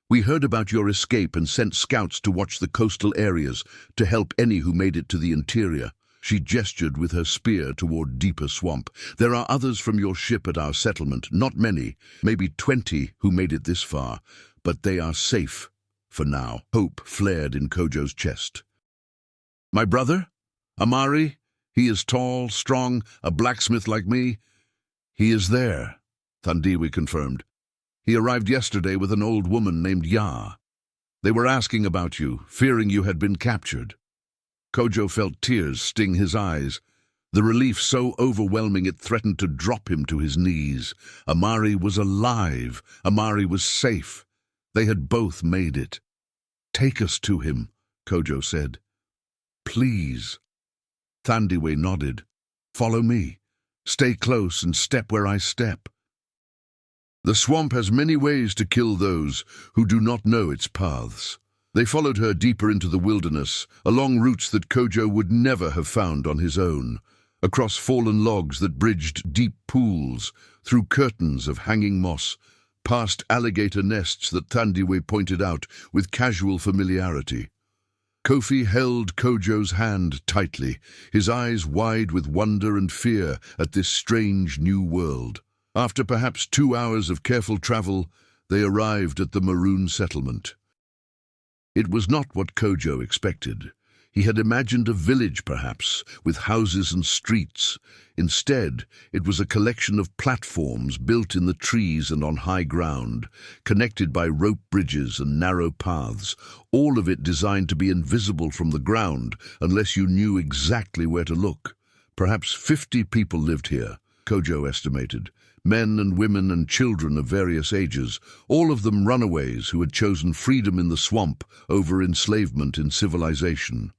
S1: We heard about your escape and sent scouts to watch the coastal areas to help any who made it to the interior." She gestured with her spear toward deeper swamp. "There are others from your ship at our settlement, not many, maybe 20 who made it this far, but they are safe. For now." Hope flared in Kojo's chest. "My brother? Amari? He is tall, strong, a blacksmith like me?" "He is there," Thandiwe confirmed. "He arrived yesterday with an old woman named Yah. They were asking about you, fearing you had been captured." Kojo felt tears sting his eyes, the relief so overwhelming it threatened to drop him to his knees. Amari was alive. Amari was safe. They had both made it. "Take us to him," Kojo said. "Please." Thandiwe nodded. "Follow me. Stay close and step where I step." The swamp has many ways to kill those who do not know its paths. They followed her deeper into the wilderness, along routes that Kojo would never have found on his own, across fallen logs that bridged deep pools, through curtains of hanging moss, past alligator nests that Thandiwe pointed out with casual familiarity. Kofi held Kojo's hand tightly, his eyes wide with wonder and fear at this strange new world. After perhaps 2 hours of careful travel, they arrived at the maroon settlement. It was not what Kojo expected. He had imagined a village, perhaps, with houses and streets. Instead, it was a collection of platforms built in the trees and on high ground, connected by rope bridges and narrow paths, all of it designed to be invisible from the ground unless you knew exactly where to look. Perhaps 50 people lived here, Kojo estimated. Men and women and children of various ages, all of them runaways who had chosen freedom in the swamp over enslavement in civilization.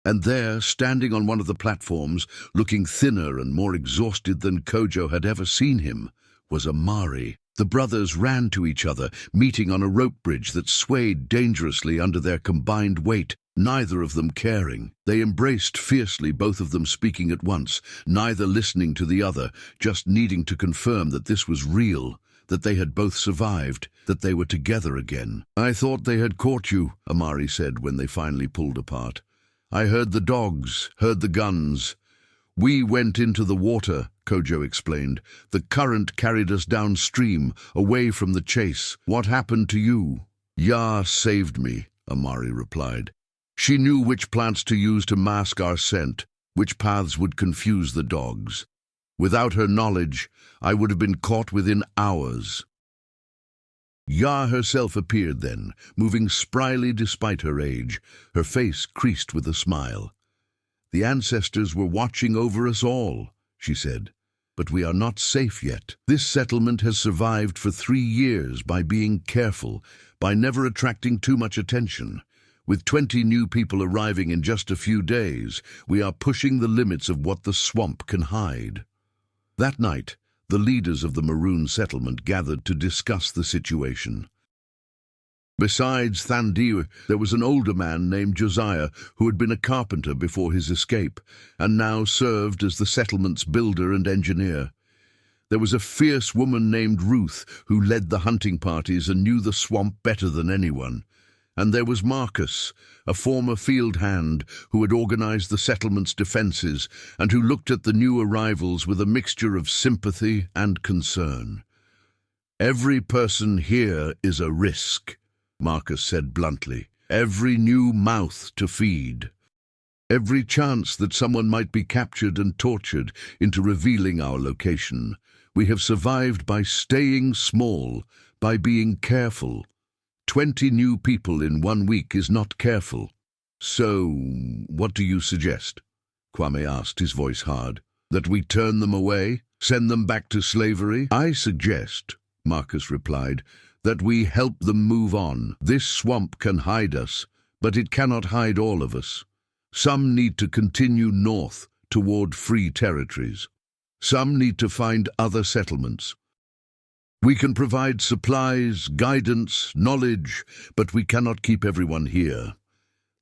S1: And there, standing on one of the platforms, looking thinner and more exhausted than Kojo had ever seen him, was Amari. The brothers ran to each other, meeting on a rope bridge that swayed dangerously under their combined weight, neither of them caring. They embraced fiercely, both of them speaking at once, neither listening to the other, just needing to confirm that this was real, that they had both survived, that they were together again. "I thought they had caught you," Amari said when they finally pulled apart. "I heard the dogs, heard the guns. We went into the water," Kojo explained. "The current carried us downstream, away from the chase. What happened to you?" "Yah saved me," Amari replied. "She knew which plants to use to mask our scent, which paths would confuse the dogs. Without her knowledge, I would have been caught within hours." Yah herself appeared then, moving spryly despite her age, her face creased with a smile. "The ancestors were watching over us all," she said, "but we are not safe yet. This settlement has survived for 3 years by being careful, by never attracting too much attention. With 20 new people arriving in just a few days, we are pushing the limits of what the swamp can hide." That night, the leaders of the Maroon settlement gathered to discuss the situation. Besides Thandi, there was an older man named Josiah who had been a carpenter before his escape and now served as the settlement's builder and engineer. There was a fierce woman named Ruth who led the hunting parties and knew the swamp better than anyone. And there was Marcus, a former field hand who had organized the settlement's defenses and who looked at the new arrivals with a mixture of sympathy and concern. "Every person here is a risk," Marcus said bluntly. "Every new mouth to feed. Every chance that someone might be captured and tortured into revealing our location. We have survived by staying small, by being careful. 20 new people in 1 week is not careful." "So, what do you suggest?" Kwame asked, his voice hard. "That we turn them away? Send them back to slavery?" "I suggest," Marcus replied, "that we help them move on. This swamp can hide us, but it cannot hide all of us. Some need to continue north toward free territories. Some need to find other settlements. We can provide supplies, guidance, knowledge, but we cannot keep everyone here."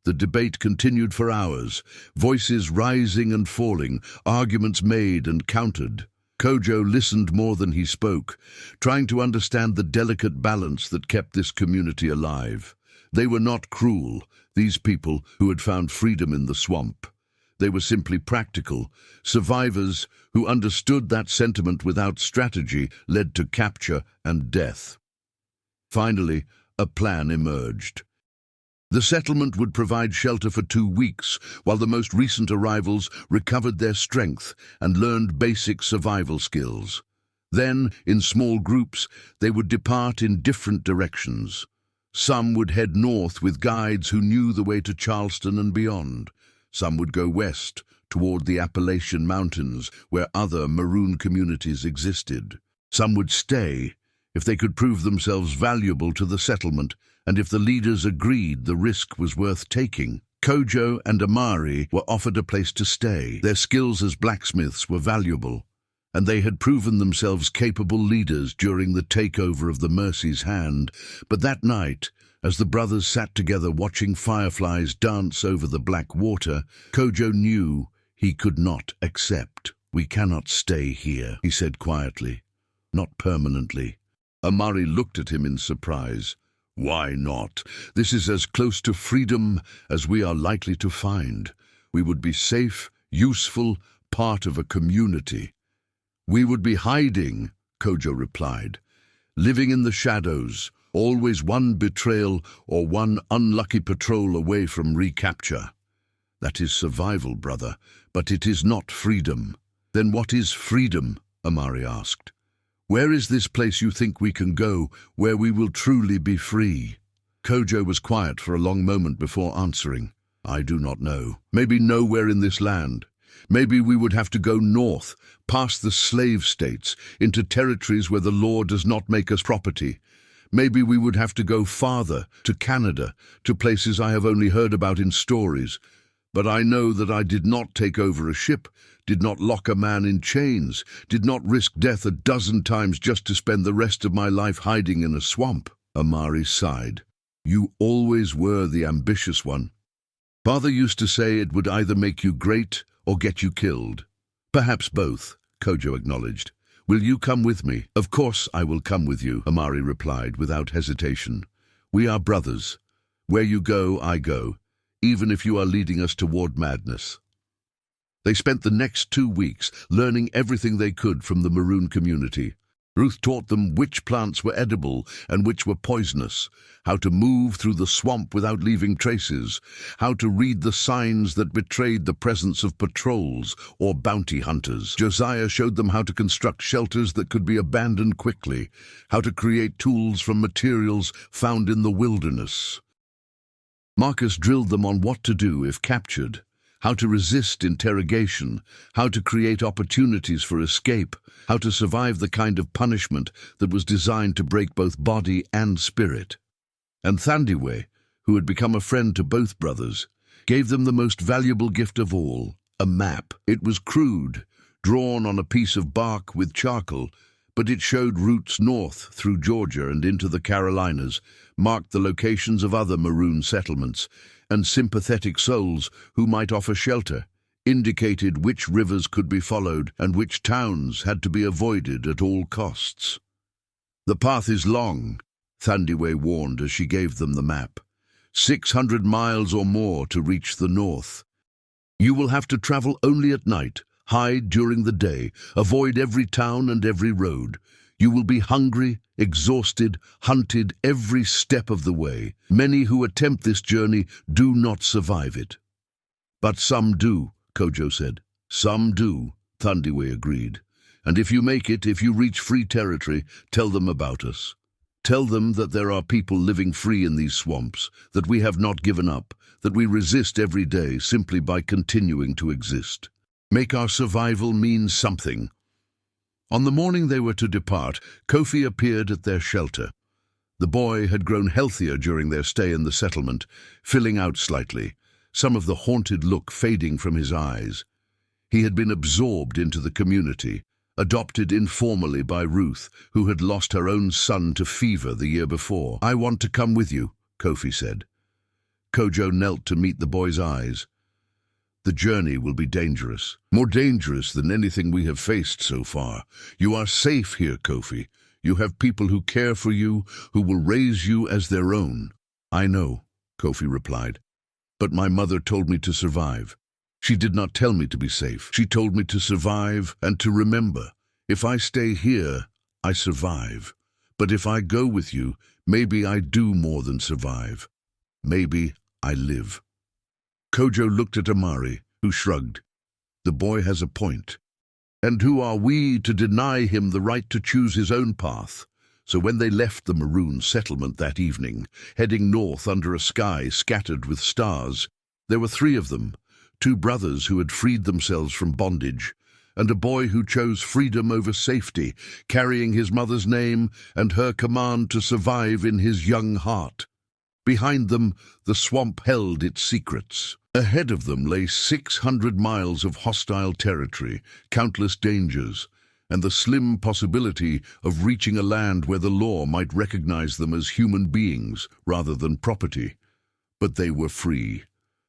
S1: The debate continued for hours, voices rising and falling, arguments made and countered. Kojo listened more than he spoke, trying to understand the delicate balance that kept this community alive. They were not cruel, these people who had found freedom in the swamp. They were simply practical, survivors who understood that sentiment without strategy led to capture and death. Finally, a plan emerged. The settlement would provide shelter for 2 weeks, while the most recent arrivals recovered their strength and learned basic survival skills. Then, in small groups, they would depart in different directions. Some would head north with guides who knew the way to Charleston and beyond. Some would go west, toward the Appalachian Mountains, where other Maroon communities existed. Some would stay, if they could prove themselves valuable to the settlement, and if the leaders agreed the risk was worth taking. Kojo and Amari were offered a place to stay. Their skills as blacksmiths were valuable, and they had proven themselves capable leaders during the takeover of the Mercy's Hand. But that night, as the brothers sat together watching fireflies dance over the black water, Kojo knew he could not accept. "We cannot stay here," he said quietly. "Not permanently." Amari looked at him in surprise. "Why not? This is as close to freedom as we are likely to find. We would be safe, useful, part of a community." "We would be hiding," Kojo replied, "living in the shadows, always one betrayal or one unlucky patrol away from recapture." That is survival, brother, but it is not freedom. Then what is freedom? Amari asked. Where is this place you think we can go, where we will truly be free? Kojo was quiet for a long moment before answering. I do not know. Maybe nowhere in this land. Maybe we would have to go north, past the slave states, into territories where the law does not make us property. Maybe we would have to go farther, to Canada, to places I have only heard about in stories. But I know that I did not take over a ship, did not lock a man in chains, did not risk death a dozen times just to spend the rest of my life hiding in a swamp. Amari sighed. You always were the ambitious one. Father used to say it would either make you great or get you killed. Perhaps both, Kojo acknowledged. Will you come with me? Of course I will come with you, Amari replied without hesitation. We are brothers. Where you go, I go, even if you are leading us toward madness. They spent the next 2 weeks learning everything they could from the Maroon community. Ruth taught them which plants were edible and which were poisonous, how to move through the swamp without leaving traces, how to read the signs that betrayed the presence of patrols or bounty hunters. Josiah showed them how to construct shelters that could be abandoned quickly, how to create tools from materials found in the wilderness. Marcus drilled them on what to do if captured, how to resist interrogation, how to create opportunities for escape, how to survive the kind of punishment that was designed to break both body and spirit. And Thandiwe, who had become a friend to both brothers, gave them the most valuable gift of all, a map. It was crude, drawn on a piece of bark with charcoal, but it showed routes north through Georgia and into the Carolinas, marked the locations of other Maroon settlements, and sympathetic souls who might offer shelter, indicated which rivers could be followed and which towns had to be avoided at all costs. The path is long, Thandiwe warned as she gave them the map. 600 miles or more to reach the north. You will have to travel only at night, hide during the day, avoid every town and every road. You will be hungry, exhausted, hunted every step of the way. Many who attempt this journey do not survive it. But some do, Kojo said. Some do, Thandiwe agreed. And if you make it, if you reach free territory, tell them about us. Tell them that there are people living free in these swamps, that we have not given up, that we resist every day simply by continuing to exist. Make our survival mean something. On the morning they were to depart, Kofi appeared at their shelter. The boy had grown healthier during their stay in the settlement, filling out slightly, some of the haunted look fading from his eyes. He had been absorbed into the community, adopted informally by Ruth, who had lost her own son to fever the year before. I want to come with you, Kofi said. Kojo knelt to meet the boy's eyes. The journey will be dangerous, more dangerous than anything we have faced so far. You are safe here, Kofi. You have people who care for you, who will raise you as their own. I know, Kofi replied, but my mother told me to survive. She did not tell me to be safe. She told me to survive and to remember. If I stay here, I survive. But if I go with you, maybe I do more than survive. Maybe I live. Kojo looked at Amari, who shrugged. The boy has a point. And who are we to deny him the right to choose his own path? So when they left the Maroon settlement that evening, heading north under a sky scattered with stars, there were 3 of them, 2 brothers who had freed themselves from bondage, and a boy who chose freedom over safety, carrying his mother's name and her command to survive in his young heart. Behind them, the swamp held its secrets. Ahead of them lay 600 miles of hostile territory, countless dangers, and the slim possibility of reaching a land where the law might recognize them as human beings rather than property. But they were free,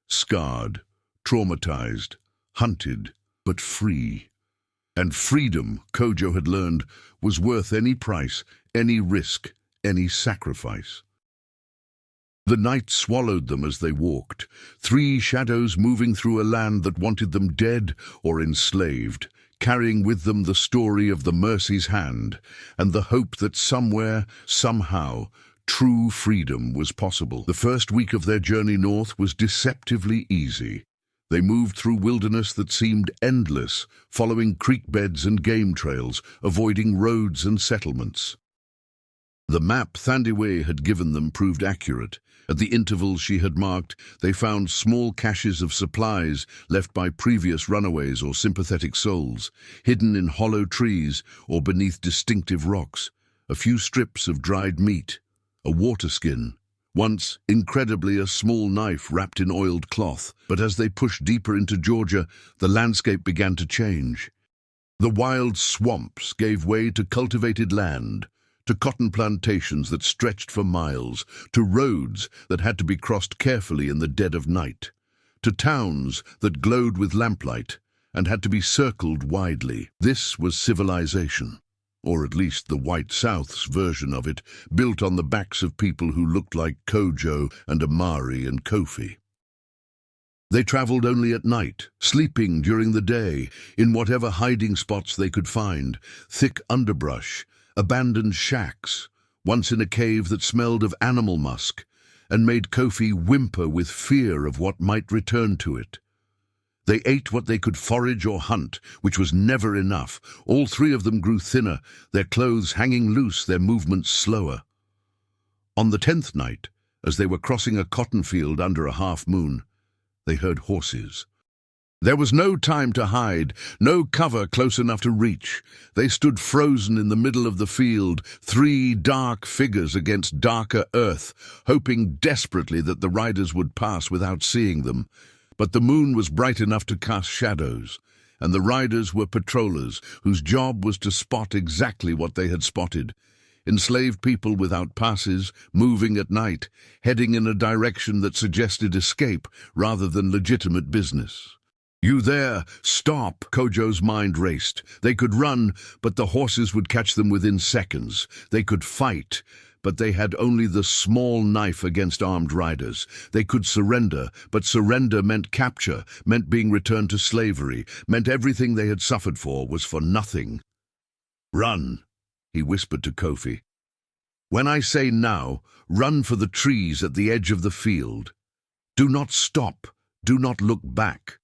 S1: scarred, traumatized, hunted, but free. And freedom, Kojo had learned, was worth any price, any risk, any sacrifice. The night swallowed them as they walked, 3 shadows moving through a land that wanted them dead or enslaved, carrying with them the story of the mercy's hand and the hope that somewhere, somehow, true freedom was possible. The first week of their journey north was deceptively easy. They moved through wilderness that seemed endless, following creek beds and game trails, avoiding roads and settlements. The map Thandiwe had given them proved accurate. At the intervals she had marked, they found small caches of supplies left by previous runaways or sympathetic souls, hidden in hollow trees or beneath distinctive rocks, a few strips of dried meat, a water skin, once, incredibly, a small knife wrapped in oiled cloth. But as they pushed deeper into Georgia, the landscape began to change. The wild swamps gave way to cultivated land, to cotton plantations that stretched for miles, to roads that had to be crossed carefully in the dead of night, to towns that glowed with lamplight and had to be circled widely. This was civilization, or at least the White South's version of it, built on the backs of people who looked like Kojo and Amari and Kofi. They traveled only at night, sleeping during the day, in whatever hiding spots they could find, thick underbrush, abandoned shacks, once in a cave that smelled of animal musk, and made Kofi whimper with fear of what might return to it. They ate what they could forage or hunt, which was never enough. All three of them grew thinner, their clothes hanging loose, their movements slower. On the 10th night, as they were crossing a cotton field under a half moon, they heard horses. There was no time to hide, no cover close enough to reach. They stood frozen in the middle of the field, three dark figures against darker earth, hoping desperately that the riders would pass without seeing them. But the moon was bright enough to cast shadows, and the riders were patrollers whose job was to spot exactly what they had spotted. Enslaved people without passes, moving at night, heading in a direction that suggested escape rather than legitimate business. "You there! Stop!" Kojo's mind raced. They could run, but the horses would catch them within seconds. They could fight, but they had only the small knife against armed riders. They could surrender, but surrender meant capture, meant being returned to slavery, meant everything they had suffered for was for nothing. "Run," he whispered to Kofi. "When I say now, run for the trees at the edge of the field. Do not stop, do not look back."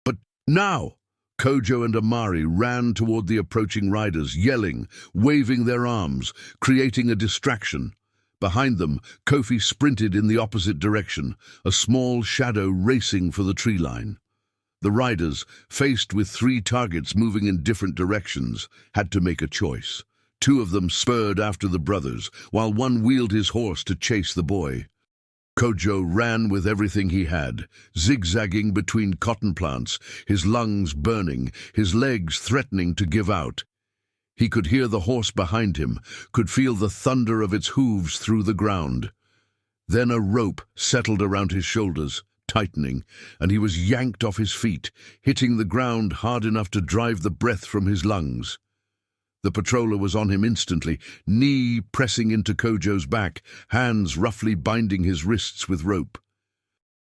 S1: "But now!" Kojo and Amari ran toward the approaching riders, yelling, waving their arms, creating a distraction. Behind them, Kofi sprinted in the opposite direction, a small shadow racing for the tree line. The riders, faced with three targets moving in different directions, had to make a choice. Two of them spurred after the brothers, while one wheeled his horse to chase the boy. Kojo ran with everything he had, zigzagging between cotton plants, his lungs burning, his legs threatening to give out. He could hear the horse behind him, could feel the thunder of its hooves through the ground. Then a rope settled around his shoulders, tightening, and he was yanked off his feet, hitting the ground hard enough to drive the breath from his lungs. The patroller was on him instantly, knee pressing into Kojo's back, hands roughly binding his wrists with rope.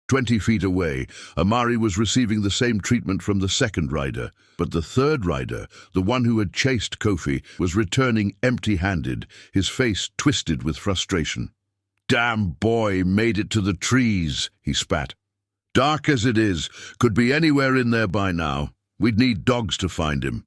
S1: 20 feet away, Amari was receiving the same treatment from the second rider, but the third rider, the one who had chased Kofi, was returning empty-handed, his face twisted with frustration. "Damn boy made it to the trees," he spat. "Dark as it is, could be anywhere in there by now. We'd need dogs to find him."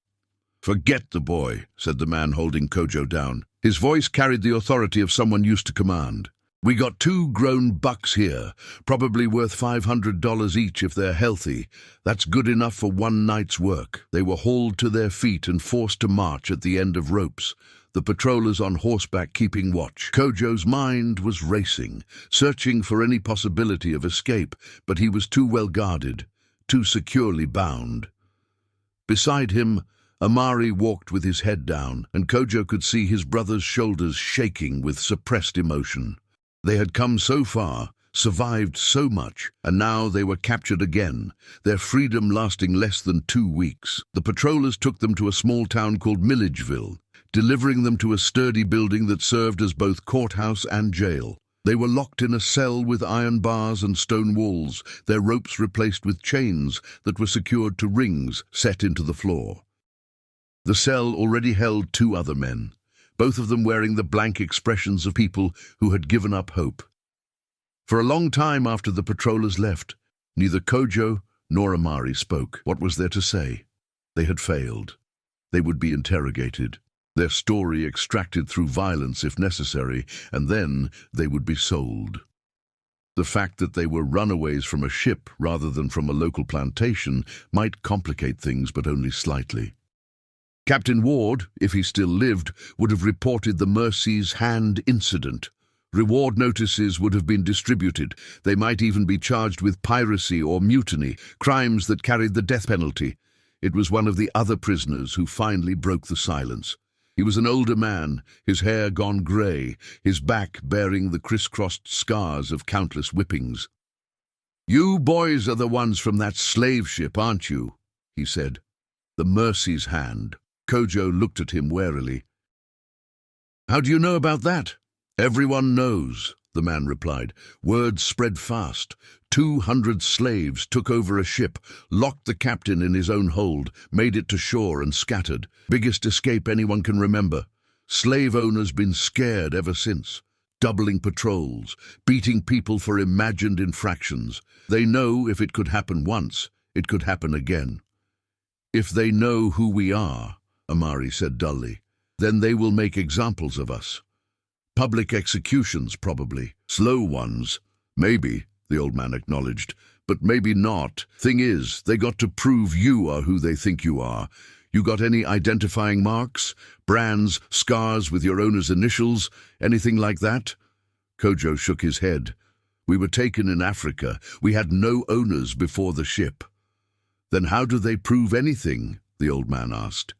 S1: "Forget the boy," said the man holding Kojo down. His voice carried the authority of someone used to command. "We got 2 grown bucks here, probably worth $500 each if they're healthy. That's good enough for one night's work." They were hauled to their feet and forced to march at the end of ropes, the patrollers on horseback keeping watch. Kojo's mind was racing, searching for any possibility of escape, but he was too well guarded, too securely bound. Beside him, Amari walked with his head down, and Kojo could see his brother's shoulders shaking with suppressed emotion. They had come so far, survived so much, and now they were captured again, their freedom lasting less than 2 weeks. The patrollers took them to a small town called Milledgeville, delivering them to a sturdy building that served as both courthouse and jail. They were locked in a cell with iron bars and stone walls, their ropes replaced with chains that were secured to rings set into the floor. The cell already held 2 other men, both of them wearing the blank expressions of people who had given up hope. For a long time after the patrollers left, neither Kojo nor Amari spoke. What was there to say? They had failed. They would be interrogated, their story extracted through violence if necessary, and then they would be sold. The fact that they were runaways from a ship rather than from a local plantation might complicate things, but only slightly. Captain Ward, if he still lived, would have reported the Mercy's Hand incident. Reward notices would have been distributed. They might even be charged with piracy or mutiny, crimes that carried the death penalty. It was one of the other prisoners who finally broke the silence. He was an older man, his hair gone grey, his back bearing the crisscrossed scars of countless whippings. "You boys are the ones from that slave ship, aren't you?" he said. "The Mercy's Hand." Kojo looked at him warily. "How do you know about that?" "Everyone knows," the man replied. "Word spread fast. 200 slaves took over a ship, locked the captain in his own hold, made it to shore and scattered. Biggest escape anyone can remember. Slave owners been scared ever since. Doubling patrols, beating people for imagined infractions. They know if it could happen once, it could happen again." "If they know who we are," Amari said dully, "then they will make examples of us. Public executions, probably. Slow ones. Maybe," the old man acknowledged, "but maybe not. Thing is, they got to prove you are who they think you are. You got any identifying marks? Brands, scars with your owner's initials? Anything like that?" Kojo shook his head. "We were taken in Africa. We had no owners before the ship." "Then how do they prove anything?" the old man asked.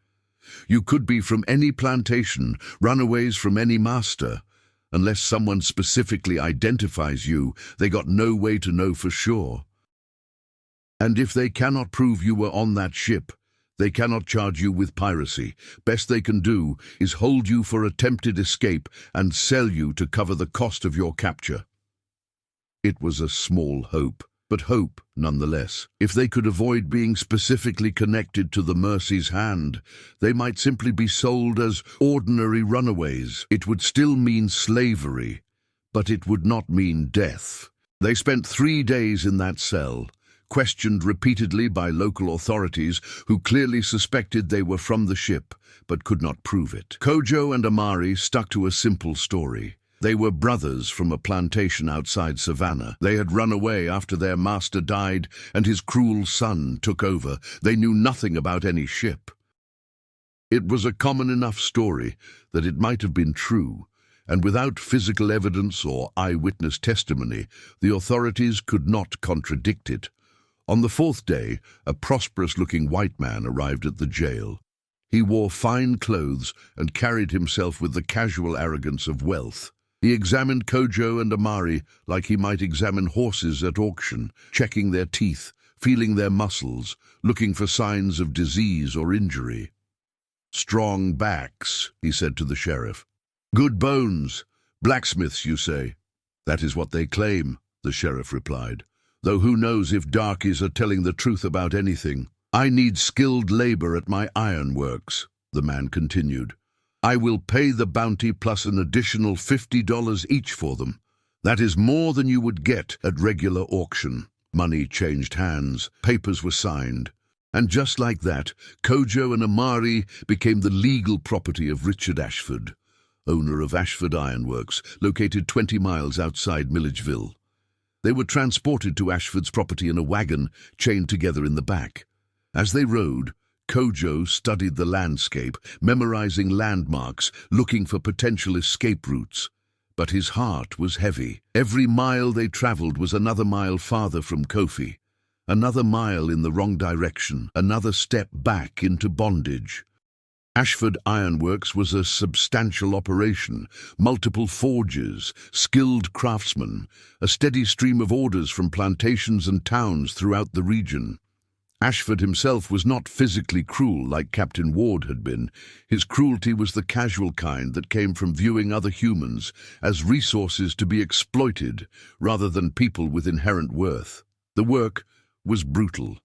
S1: "You could be from any plantation, runaways from any master. Unless someone specifically identifies you, they got no way to know for sure. And if they cannot prove you were on that ship, they cannot charge you with piracy. Best they can do is hold you for attempted escape and sell you to cover the cost of your capture." It was a small hope, but hope nonetheless. If they could avoid being specifically connected to the Mercy's Hand, they might simply be sold as ordinary runaways. It would still mean slavery, but it would not mean death. They spent 3 days in that cell, questioned repeatedly by local authorities who clearly suspected they were from the ship, but could not prove it. Kojo and Amari stuck to a simple story. They were brothers from a plantation outside Savannah. They had run away after their master died and his cruel son took over. They knew nothing about any ship. It was a common enough story that it might have been true, and without physical evidence or eyewitness testimony, the authorities could not contradict it. On the 4th day, a prosperous-looking white man arrived at the jail. He wore fine clothes and carried himself with the casual arrogance of wealth. He examined Kojo and Amari like he might examine horses at auction, checking their teeth, feeling their muscles, looking for signs of disease or injury. "Strong backs," he said to the sheriff. "Good bones. Blacksmiths, you say?" "That is what they claim," the sheriff replied. "Though who knows if darkies are telling the truth about anything. I need skilled labor at my ironworks," the man continued. "I will pay the bounty plus an additional $50 each for them. That is more than you would get at regular auction." Money changed hands, papers were signed, and just like that, Kojo and Amari became the legal property of Richard Ashford, owner of Ashford Ironworks, located 20 miles outside Milledgeville. They were transported to Ashford's property in a wagon, chained together in the back. As they rode, Kojo studied the landscape, memorizing landmarks, looking for potential escape routes. But his heart was heavy. Every mile they traveled was another mile farther from Kofi, another mile in the wrong direction, another step back into bondage. Ashford Ironworks was a substantial operation, multiple forges, skilled craftsmen, a steady stream of orders from plantations and towns throughout the region. Ashford himself was not physically cruel like Captain Ward had been. His cruelty was the casual kind that came from viewing other humans as resources to be exploited rather than people with inherent worth. The work was brutal.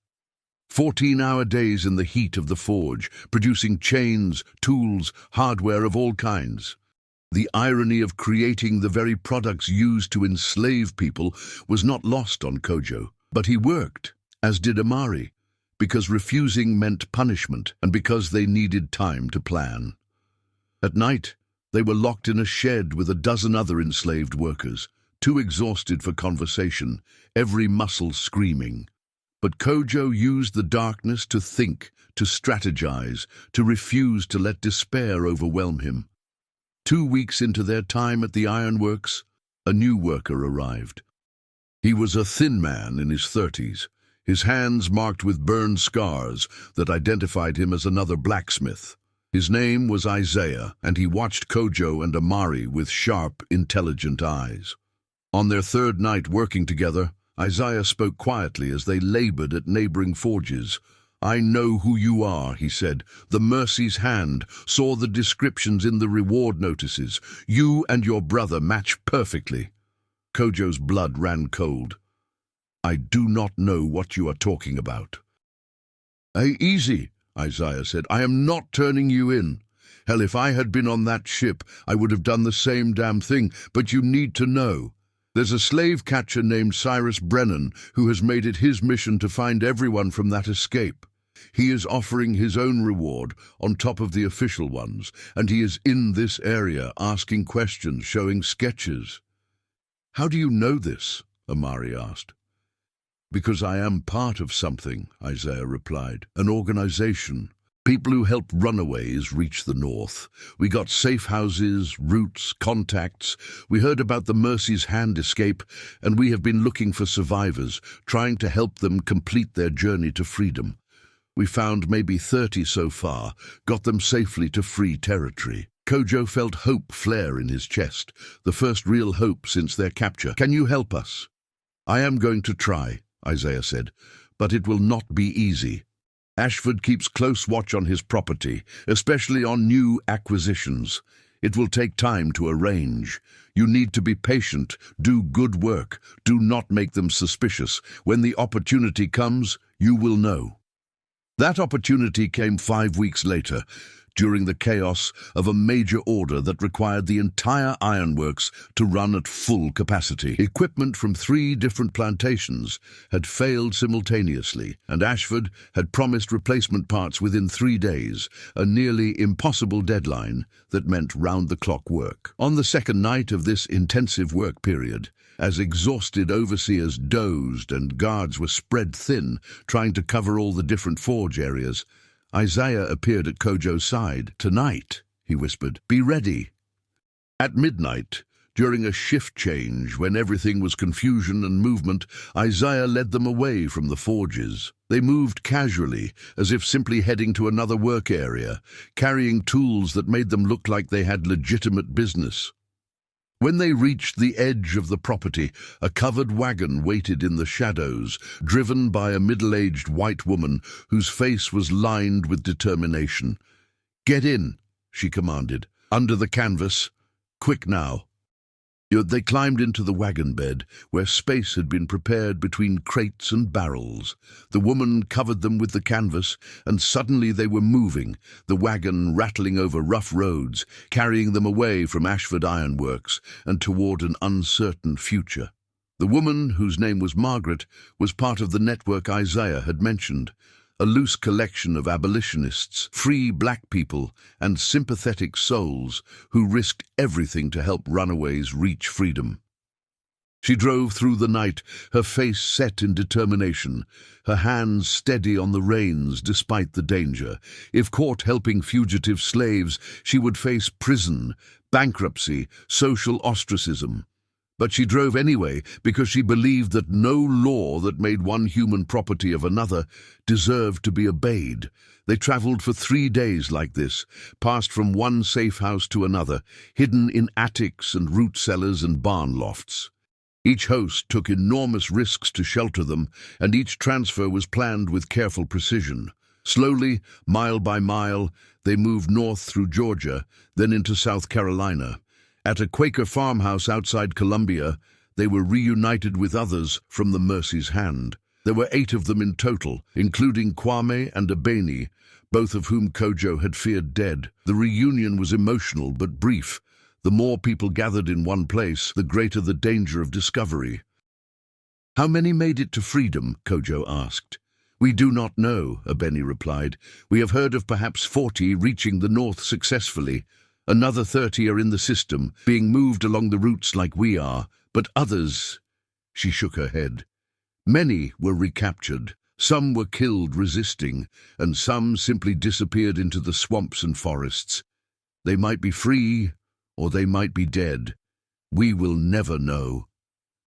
S1: 14-hour days in the heat of the forge, producing chains, tools, hardware of all kinds. The irony of creating the very products used to enslave people was not lost on Kojo, but he worked. as did Amari, because refusing meant punishment and because they needed time to plan. At night, they were locked in a shed with a dozen other enslaved workers, too exhausted for conversation, every muscle screaming. But Kojo used the darkness to think, to strategize, to refuse to let despair overwhelm him. 2 weeks into their time at the ironworks, a new worker arrived. He was a thin man in his 30s, his hands marked with burned scars that identified him as another blacksmith. His name was Isaiah, and he watched Kojo and Amari with sharp, intelligent eyes. On their third night working together, Isaiah spoke quietly as they labored at neighboring forges. "I know who you are," he said. "The Mercy's Hand saw the descriptions in the reward notices. You and your brother match perfectly." Kojo's blood ran cold. "I do not know what you are talking about." "Hey, easy," Isaiah said. "I am not turning you in. Hell, if I had been on that ship, I would have done the same damn thing, but you need to know. There's a slave catcher named Cyrus Brennan who has made it his mission to find everyone from that escape. He is offering his own reward on top of the official ones, and he is in this area asking questions, showing sketches." "How do you know this?" Amari asked. "Because I am part of something," Isaiah replied. "An organization. People who help runaways reach the north. We got safe houses, routes, contacts. We heard about the Mercy's Hand escape, and we have been looking for survivors, trying to help them complete their journey to freedom. We found maybe 30 so far, got them safely to free territory." Kojo felt hope flare in his chest, the first real hope since their capture. "Can you help us?" "I am going to try," Isaiah said, "but it will not be easy. Ashford keeps close watch on his property, especially on new acquisitions. It will take time to arrange. You need to be patient, do good work, do not make them suspicious. When the opportunity comes, you will know." That opportunity came 5 weeks later, during the chaos of a major order that required the entire ironworks to run at full capacity. Equipment from 3 different plantations had failed simultaneously, and Ashford had promised replacement parts within 3 days, a nearly impossible deadline that meant round-the-clock work. On the second night of this intensive work period, as exhausted overseers dozed and guards were spread thin, trying to cover all the different forge areas, Isaiah appeared at Kojo's side. "Tonight," he whispered, "be ready." At midnight, during a shift change when everything was confusion and movement, Isaiah led them away from the forges. They moved casually, as if simply heading to another work area, carrying tools that made them look like they had legitimate business. When they reached the edge of the property, a covered wagon waited in the shadows, driven by a middle-aged white woman whose face was lined with determination. "Get in," she commanded. "Under the canvas. Quick now." They climbed into the wagon bed, where space had been prepared between crates and barrels. The woman covered them with the canvas, and suddenly they were moving, the wagon rattling over rough roads, carrying them away from Ashford Ironworks and toward an uncertain future. The woman, whose name was Margaret, was part of the network Isaiah had mentioned, a loose collection of abolitionists, free black people, and sympathetic souls who risked everything to help runaways reach freedom. She drove through the night, her face set in determination, her hands steady on the reins despite the danger. If caught helping fugitive slaves, she would face prison, bankruptcy, social ostracism. But she drove anyway because she believed that no law that made one human property of another deserved to be obeyed. They traveled for 3 days like this, passed from one safe house to another, hidden in attics and root cellars and barn lofts. Each host took enormous risks to shelter them, and each transfer was planned with careful precision. Slowly, mile by mile, they moved north through Georgia, then into South Carolina. At a Quaker farmhouse outside Columbia, they were reunited with others from the Mercy's Hand. There were 8 of them in total, including Kwame and Abeni, both of whom Kojo had feared dead. The reunion was emotional but brief. The more people gathered in one place, the greater the danger of discovery. How many made it to freedom? Kojo asked. We do not know, Abeni replied. We have heard of perhaps 40 reaching the north successfully. Another 30 are in the system, being moved along the routes like we are, but others... She shook her head. Many were recaptured, some were killed resisting, and some simply disappeared into the swamps and forests. They might be free, or they might be dead. We will never know.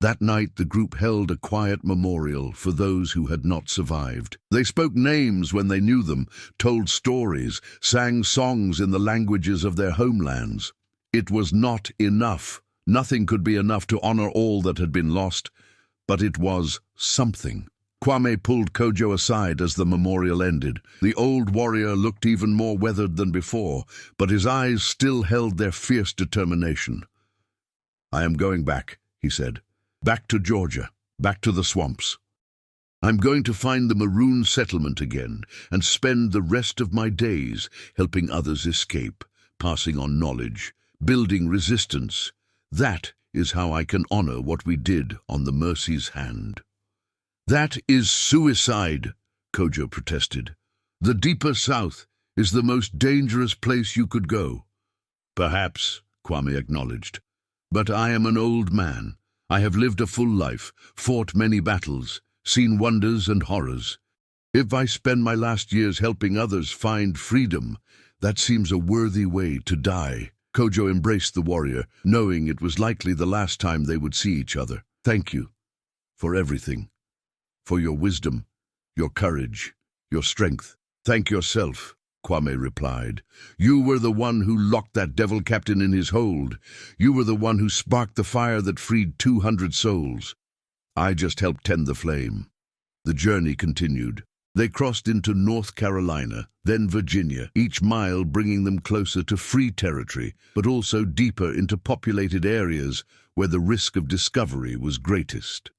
S1: That night the group held a quiet memorial for those who had not survived. They spoke names when they knew them, told stories, sang songs in the languages of their homelands. It was not enough. Nothing could be enough to honor all that had been lost, but it was something. Kwame pulled Kojo aside as the memorial ended. The old warrior looked even more weathered than before, but his eyes still held their fierce determination. I am going back, he said. Back to Georgia, back to the swamps. I'm going to find the maroon settlement again and spend the rest of my days helping others escape, passing on knowledge, building resistance. That is how I can honor what we did on the Mercy's hand. That is suicide, Kojo protested. The deeper south is the most dangerous place you could go. Perhaps, Kwame acknowledged. But I am an old man. I have lived a full life, fought many battles, seen wonders and horrors. If I spend my last years helping others find freedom, that seems a worthy way to die. Kojo embraced the warrior, knowing it was likely the last time they would see each other. Thank you for everything, for your wisdom, your courage, your strength. Thank yourself, Kwame replied. You were the one who locked that devil captain in his hold. You were the one who sparked the fire that freed 200 souls. I just helped tend the flame. The journey continued. They crossed into North Carolina, then Virginia, each mile bringing them closer to free territory, but also deeper into populated areas where the risk of discovery was greatest.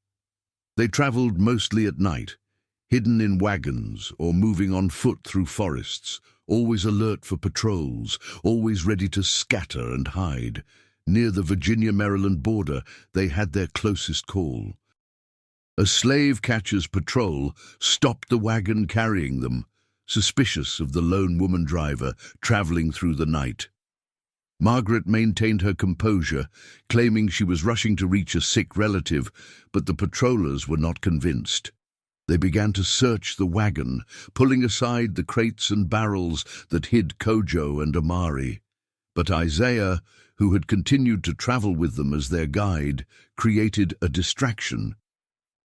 S1: They traveled mostly at night, hidden in wagons or moving on foot through forests, always alert for patrols, always ready to scatter and hide. Near the Virginia-Maryland border, they had their closest call. A slave catcher's patrol stopped the wagon carrying them, suspicious of the lone woman driver traveling through the night. Margaret maintained her composure, claiming she was rushing to reach a sick relative, but the patrollers were not convinced. They began to search the wagon, pulling aside the crates and barrels that hid Kojo and Amari. But Isaiah, who had continued to travel with them as their guide, created a distraction.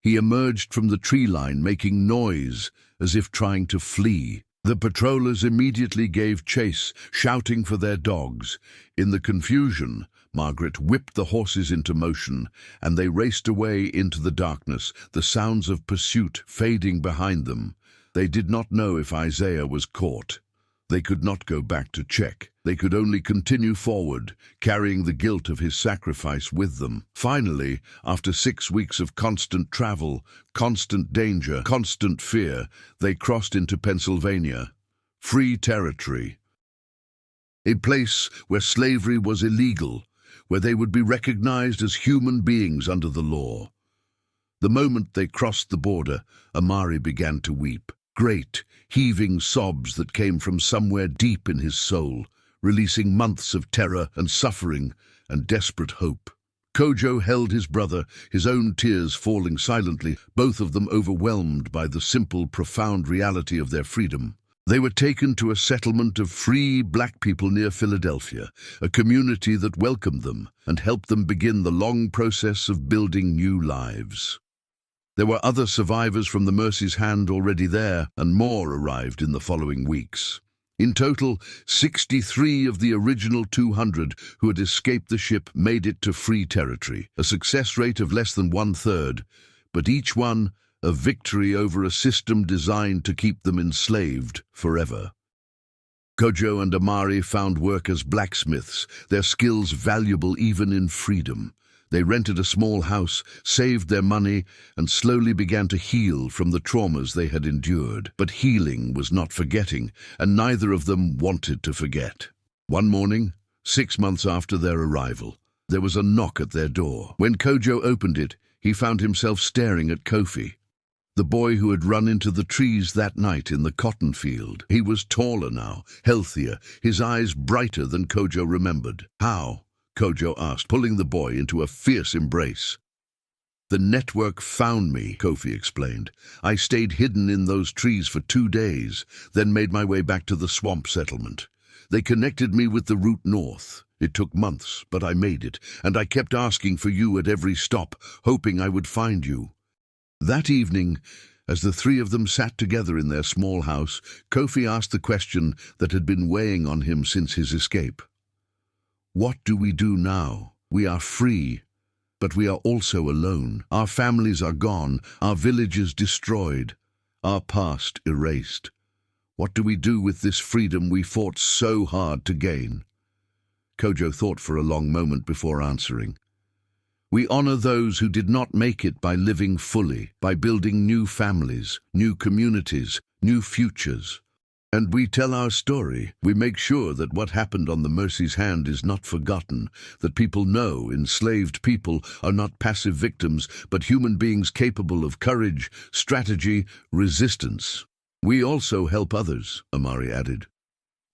S1: He emerged from the tree line making noise, as if trying to flee. The patrollers immediately gave chase, shouting for their dogs. In the confusion, Margaret whipped the horses into motion, and they raced away into the darkness, the sounds of pursuit fading behind them. They did not know if Isaiah was caught. They could not go back to check. They could only continue forward, carrying the guilt of his sacrifice with them. Finally, after 6 weeks of constant travel, constant danger, constant fear, they crossed into Pennsylvania, free territory. A place where slavery was illegal, where they would be recognized as human beings under the law. The moment they crossed the border, Amari began to weep. Great, heaving sobs that came from somewhere deep in his soul, releasing months of terror and suffering and desperate hope. Kojo held his brother, his own tears falling silently, both of them overwhelmed by the simple, profound reality of their freedom. They were taken to a settlement of free black people near Philadelphia, a community that welcomed them and helped them begin the long process of building new lives. There were other survivors from the Mercy's hand already there, and more arrived in the following weeks. In total, 63 of the original 200 who had escaped the ship made it to free territory, a success rate of less than 1/3, but each one a victory over a system designed to keep them enslaved forever. Kojo and Amari found work as blacksmiths, their skills valuable even in freedom. They rented a small house, saved their money, and slowly began to heal from the traumas they had endured. But healing was not forgetting, and neither of them wanted to forget. One morning, 6 months after their arrival, there was a knock at their door. When Kojo opened it, he found himself staring at Kofi, the boy who had run into the trees that night in the cotton field. He was taller now, healthier, his eyes brighter than Kojo remembered. "How?" Kojo asked, pulling the boy into a fierce embrace. "The network found me," Kofi explained. "I stayed hidden in those trees for 2 days, then made my way back to the swamp settlement. They connected me with the route north. It took months, but I made it, and I kept asking for you at every stop, hoping I would find you." That evening, as the three of them sat together in their small house, Kofi asked the question that had been weighing on him since his escape. "What do we do now? We are free, but we are also alone. Our families are gone, our villages destroyed, our past erased. What do we do with this freedom we fought so hard to gain?" Kojo thought for a long moment before answering. "We honor those who did not make it by living fully, by building new families, new communities, new futures. And we tell our story. We make sure that what happened on the Mercy's Hand is not forgotten, that people know enslaved people are not passive victims, but human beings capable of courage, strategy, resistance. We also help others," Amari added.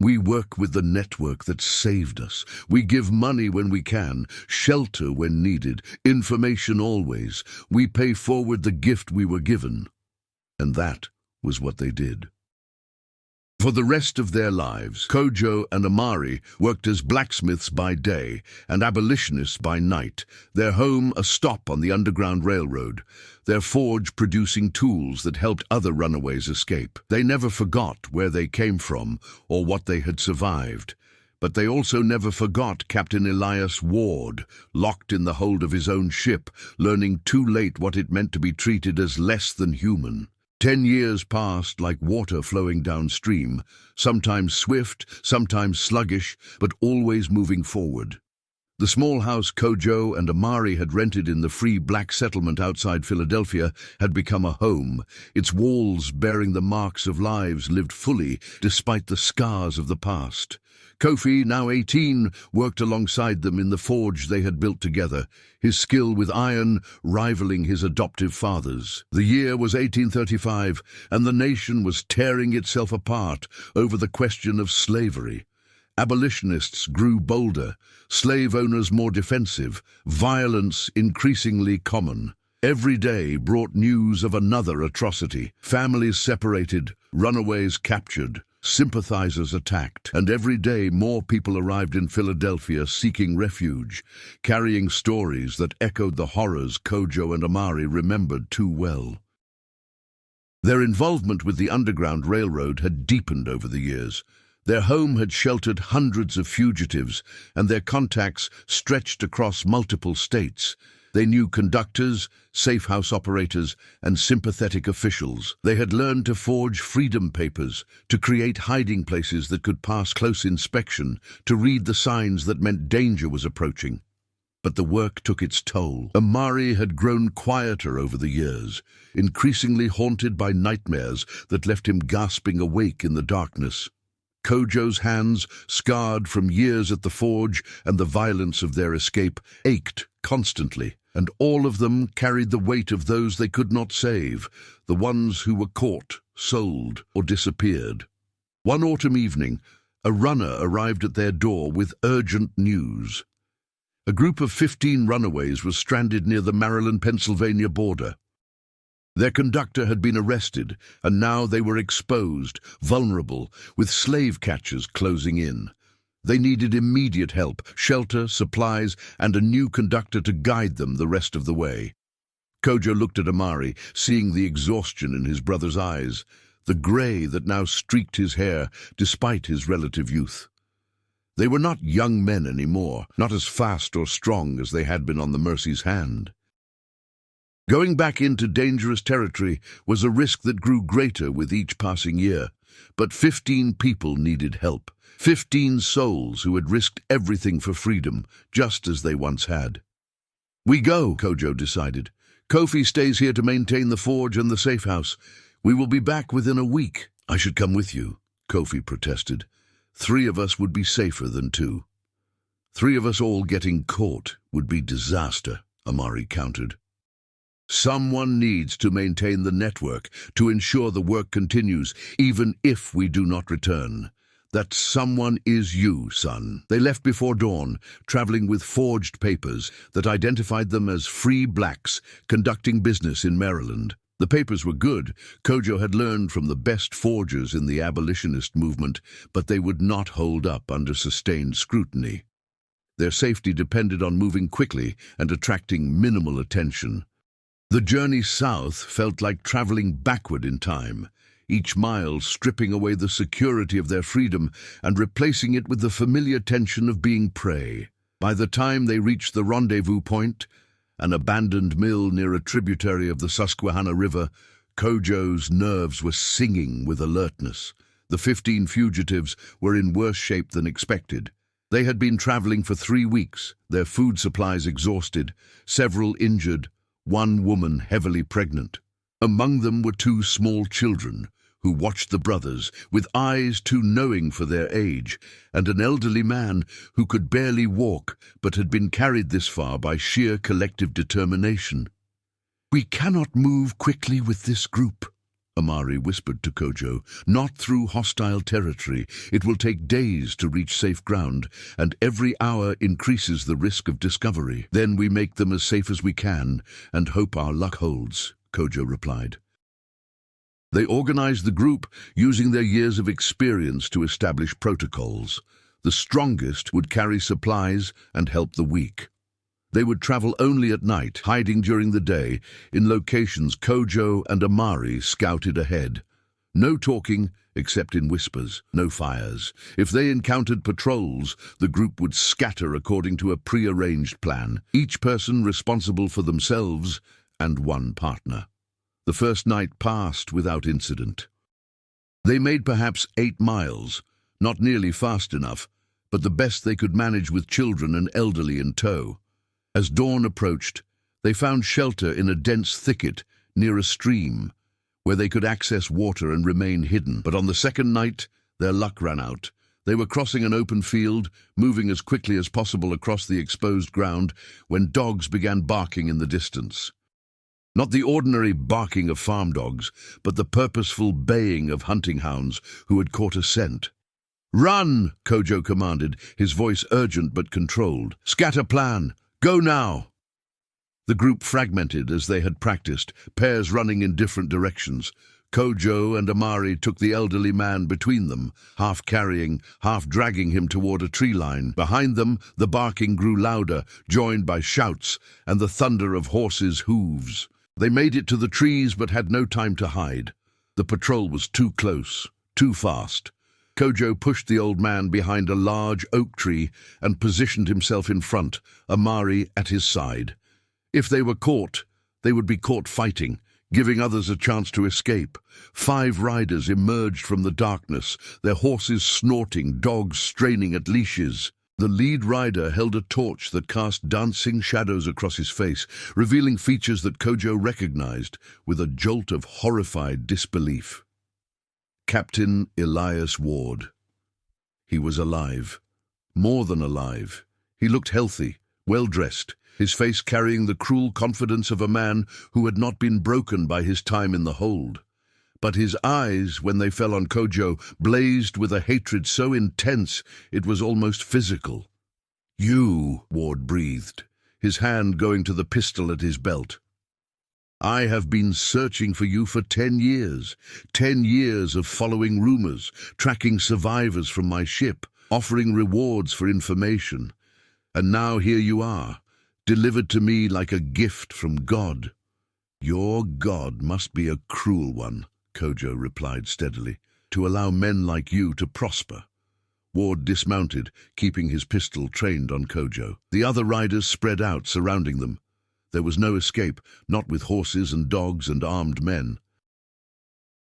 S1: "We work with the network that saved us. We give money when we can, shelter when needed, information always. We pay forward the gift we were given." And that was what they did. For the rest of their lives, Kojo and Amari worked as blacksmiths by day and abolitionists by night, their home a stop on the Underground Railroad, their forge producing tools that helped other runaways escape. They never forgot where they came from or what they had survived, but they also never forgot Captain Elias Ward, locked in the hold of his own ship, learning too late what it meant to be treated as less than human. 10 years passed like water flowing downstream, sometimes swift, sometimes sluggish, but always moving forward. The small house Kojo and Amari had rented in the free black settlement outside Philadelphia had become a home, its walls bearing the marks of lives lived fully despite the scars of the past. Kofi, now 18, worked alongside them in the forge they had built together, his skill with iron rivaling his adoptive father's. The year was 1835, and the nation was tearing itself apart over the question of slavery. Abolitionists grew bolder, slave owners more defensive, violence increasingly common. Every day brought news of another atrocity. Families separated, runaways captured, sympathizers attacked, and every day more people arrived in Philadelphia seeking refuge, carrying stories that echoed the horrors Kojo and Amari remembered too well. Their involvement with the Underground Railroad had deepened over the years. Their home had sheltered hundreds of fugitives, and their contacts stretched across multiple states. They knew conductors, safe house operators, and sympathetic officials. They had learned to forge freedom papers, to create hiding places that could pass close inspection, to read the signs that meant danger was approaching. But the work took its toll. Amari had grown quieter over the years, increasingly haunted by nightmares that left him gasping awake in the darkness. Kojo's hands, scarred from years at the forge and the violence of their escape, ached constantly, and all of them carried the weight of those they could not save, the ones who were caught, sold, or disappeared. One autumn evening, a runner arrived at their door with urgent news. A group of 15 runaways was stranded near the Maryland-Pennsylvania border. Their conductor had been arrested, and now they were exposed, vulnerable, with slave catchers closing in. They needed immediate help, shelter, supplies, and a new conductor to guide them the rest of the way. Kojo looked at Amari, seeing the exhaustion in his brother's eyes, the grey that now streaked his hair despite his relative youth. They were not young men anymore, not as fast or strong as they had been on the Mercy's Hand. Going back into dangerous territory was a risk that grew greater with each passing year, but 15 people needed help, 15 souls who had risked everything for freedom, just as they once had. "We go," Kojo decided. "Kofi stays here to maintain the forge and the safe house. We will be back within a week." "I should come with you," Kofi protested. 3 of us would be safer than 2. 3 of us all getting caught would be disaster, Amari countered. Someone needs to maintain the network to ensure the work continues, even if we do not return. That someone is you, son. They left before dawn, traveling with forged papers that identified them as free blacks conducting business in Maryland. The papers were good. Kojo had learned from the best forgers in the abolitionist movement, but they would not hold up under sustained scrutiny. Their safety depended on moving quickly and attracting minimal attention. The journey south felt like traveling backward in time, each mile stripping away the security of their freedom and replacing it with the familiar tension of being prey. By the time they reached the rendezvous point, an abandoned mill near a tributary of the Susquehanna River, Kojo's nerves were singing with alertness. The 15 fugitives were in worse shape than expected. They had been traveling for 3 weeks, their food supplies exhausted, several injured, one woman heavily pregnant. Among them were 2 small children, who watched the brothers with eyes too knowing for their age, and an elderly man who could barely walk but had been carried this far by sheer collective determination. "We cannot move quickly with this group," Amari whispered to Kojo. "Not through hostile territory. It will take days to reach safe ground, and every hour increases the risk of discovery. Then we make them as safe as we can and hope our luck holds," Kojo replied. They organized the group using their years of experience to establish protocols. The strongest would carry supplies and help the weak. They would travel only at night, hiding during the day in locations Kojo and Amari scouted ahead. No talking, except in whispers, no fires. If they encountered patrols, the group would scatter according to a pre-arranged plan, each person responsible for themselves and one partner. The first night passed without incident. They made perhaps 8 miles, not nearly fast enough, but the best they could manage with children and elderly in tow. As dawn approached, they found shelter in a dense thicket near a stream, where they could access water and remain hidden. But on the second night, their luck ran out. They were crossing an open field, moving as quickly as possible across the exposed ground, when dogs began barking in the distance. Not the ordinary barking of farm dogs, but the purposeful baying of hunting hounds who had caught a scent. "Run!" Kojo commanded, his voice urgent but controlled. "Scatter plan! Go now!" The group fragmented as they had practiced, pairs running in different directions. Kojo and Amari took the elderly man between them, half carrying, half dragging him toward a tree line. Behind them, the barking grew louder, joined by shouts and the thunder of horses' hooves. They made it to the trees but had no time to hide. The patrol was too close, too fast. Kojo pushed the old man behind a large oak tree and positioned himself in front, Amari at his side. If they were caught, they would be caught fighting, giving others a chance to escape. 5 riders emerged from the darkness, their horses snorting, dogs straining at leashes. The lead rider held a torch that cast dancing shadows across his face, revealing features that Kojo recognized with a jolt of horrified disbelief. Captain Elias Ward. He was alive. More than alive. He looked healthy, well-dressed, his face carrying the cruel confidence of a man who had not been broken by his time in the hold. But his eyes, when they fell on Kojo, blazed with a hatred so intense it was almost physical. "You," Ward breathed, his hand going to the pistol at his belt. "I have been searching for you for 10 years. 10 years of following rumors, tracking survivors from my ship, offering rewards for information. And now here you are, delivered to me like a gift from God." "Your God must be a cruel one," Kojo replied steadily, "to allow men like you to prosper." Ward dismounted, keeping his pistol trained on Kojo. The other riders spread out, surrounding them. There was no escape, not with horses and dogs and armed men.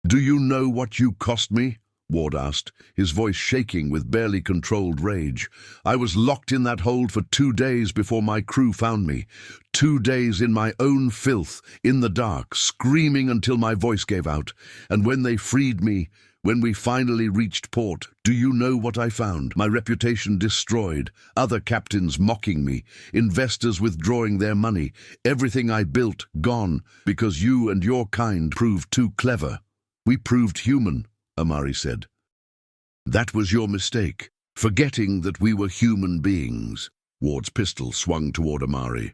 S1: "Do you know what you cost me?" Ward asked, his voice shaking with barely controlled rage. "I was locked in that hold for 2 days before my crew found me. 2 days in my own filth, in the dark, screaming until my voice gave out. And when they freed me, When we finally reached port, do you know what I found? My reputation destroyed, other captains mocking me, investors withdrawing their money, everything I built gone, because you and your kind proved too clever. We proved human, Amari said. That was your mistake, forgetting that we were human beings. Ward's pistol swung toward Amari.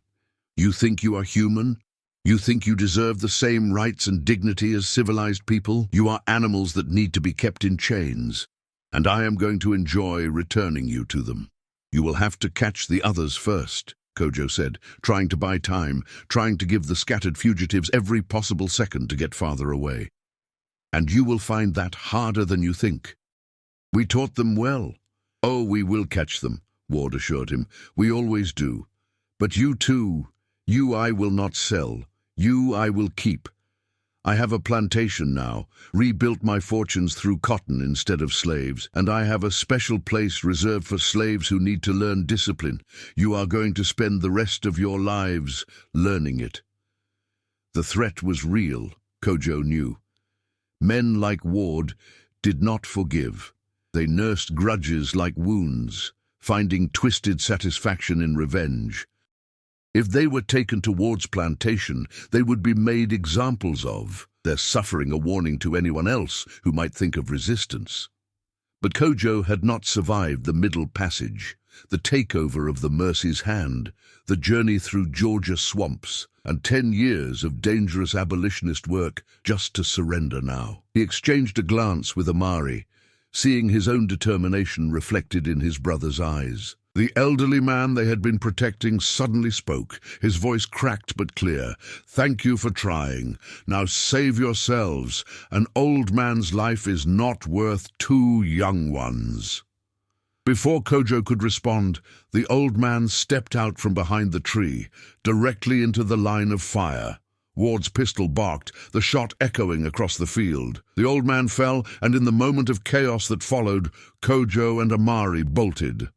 S1: You think you are human? You think you deserve the same rights and dignity as civilized people? You are animals that need to be kept in chains, and I am going to enjoy returning you to them. You will have to catch the others first, Kojo said, trying to buy time, trying to give the scattered fugitives every possible second to get farther away. And you will find that harder than you think. We taught them well. Oh, we will catch them, Ward assured him. We always do. But you too, you I will not sell. You I will keep. I have a plantation now, rebuilt my fortunes through cotton instead of slaves, and I have a special place reserved for slaves who need to learn discipline. You are going to spend the rest of your lives learning it. The threat was real, Kojo knew. Men like Ward did not forgive. They nursed grudges like wounds, finding twisted satisfaction in revenge. If they were taken to Ward's plantation, they would be made examples of, their suffering a warning to anyone else who might think of resistance. But Kojo had not survived the Middle Passage, the takeover of the Mercy's Hand, the journey through Georgia swamps, and 10 years of dangerous abolitionist work just to surrender now. He exchanged a glance with Amari, seeing his own determination reflected in his brother's eyes. The elderly man they had been protecting suddenly spoke, his voice cracked but clear. Thank you for trying. Now save yourselves. An old man's life is not worth 2 young ones. Before Kojo could respond, the old man stepped out from behind the tree, directly into the line of fire. Ward's pistol barked, the shot echoing across the field. The old man fell, and in the moment of chaos that followed, Kojo and Amari bolted.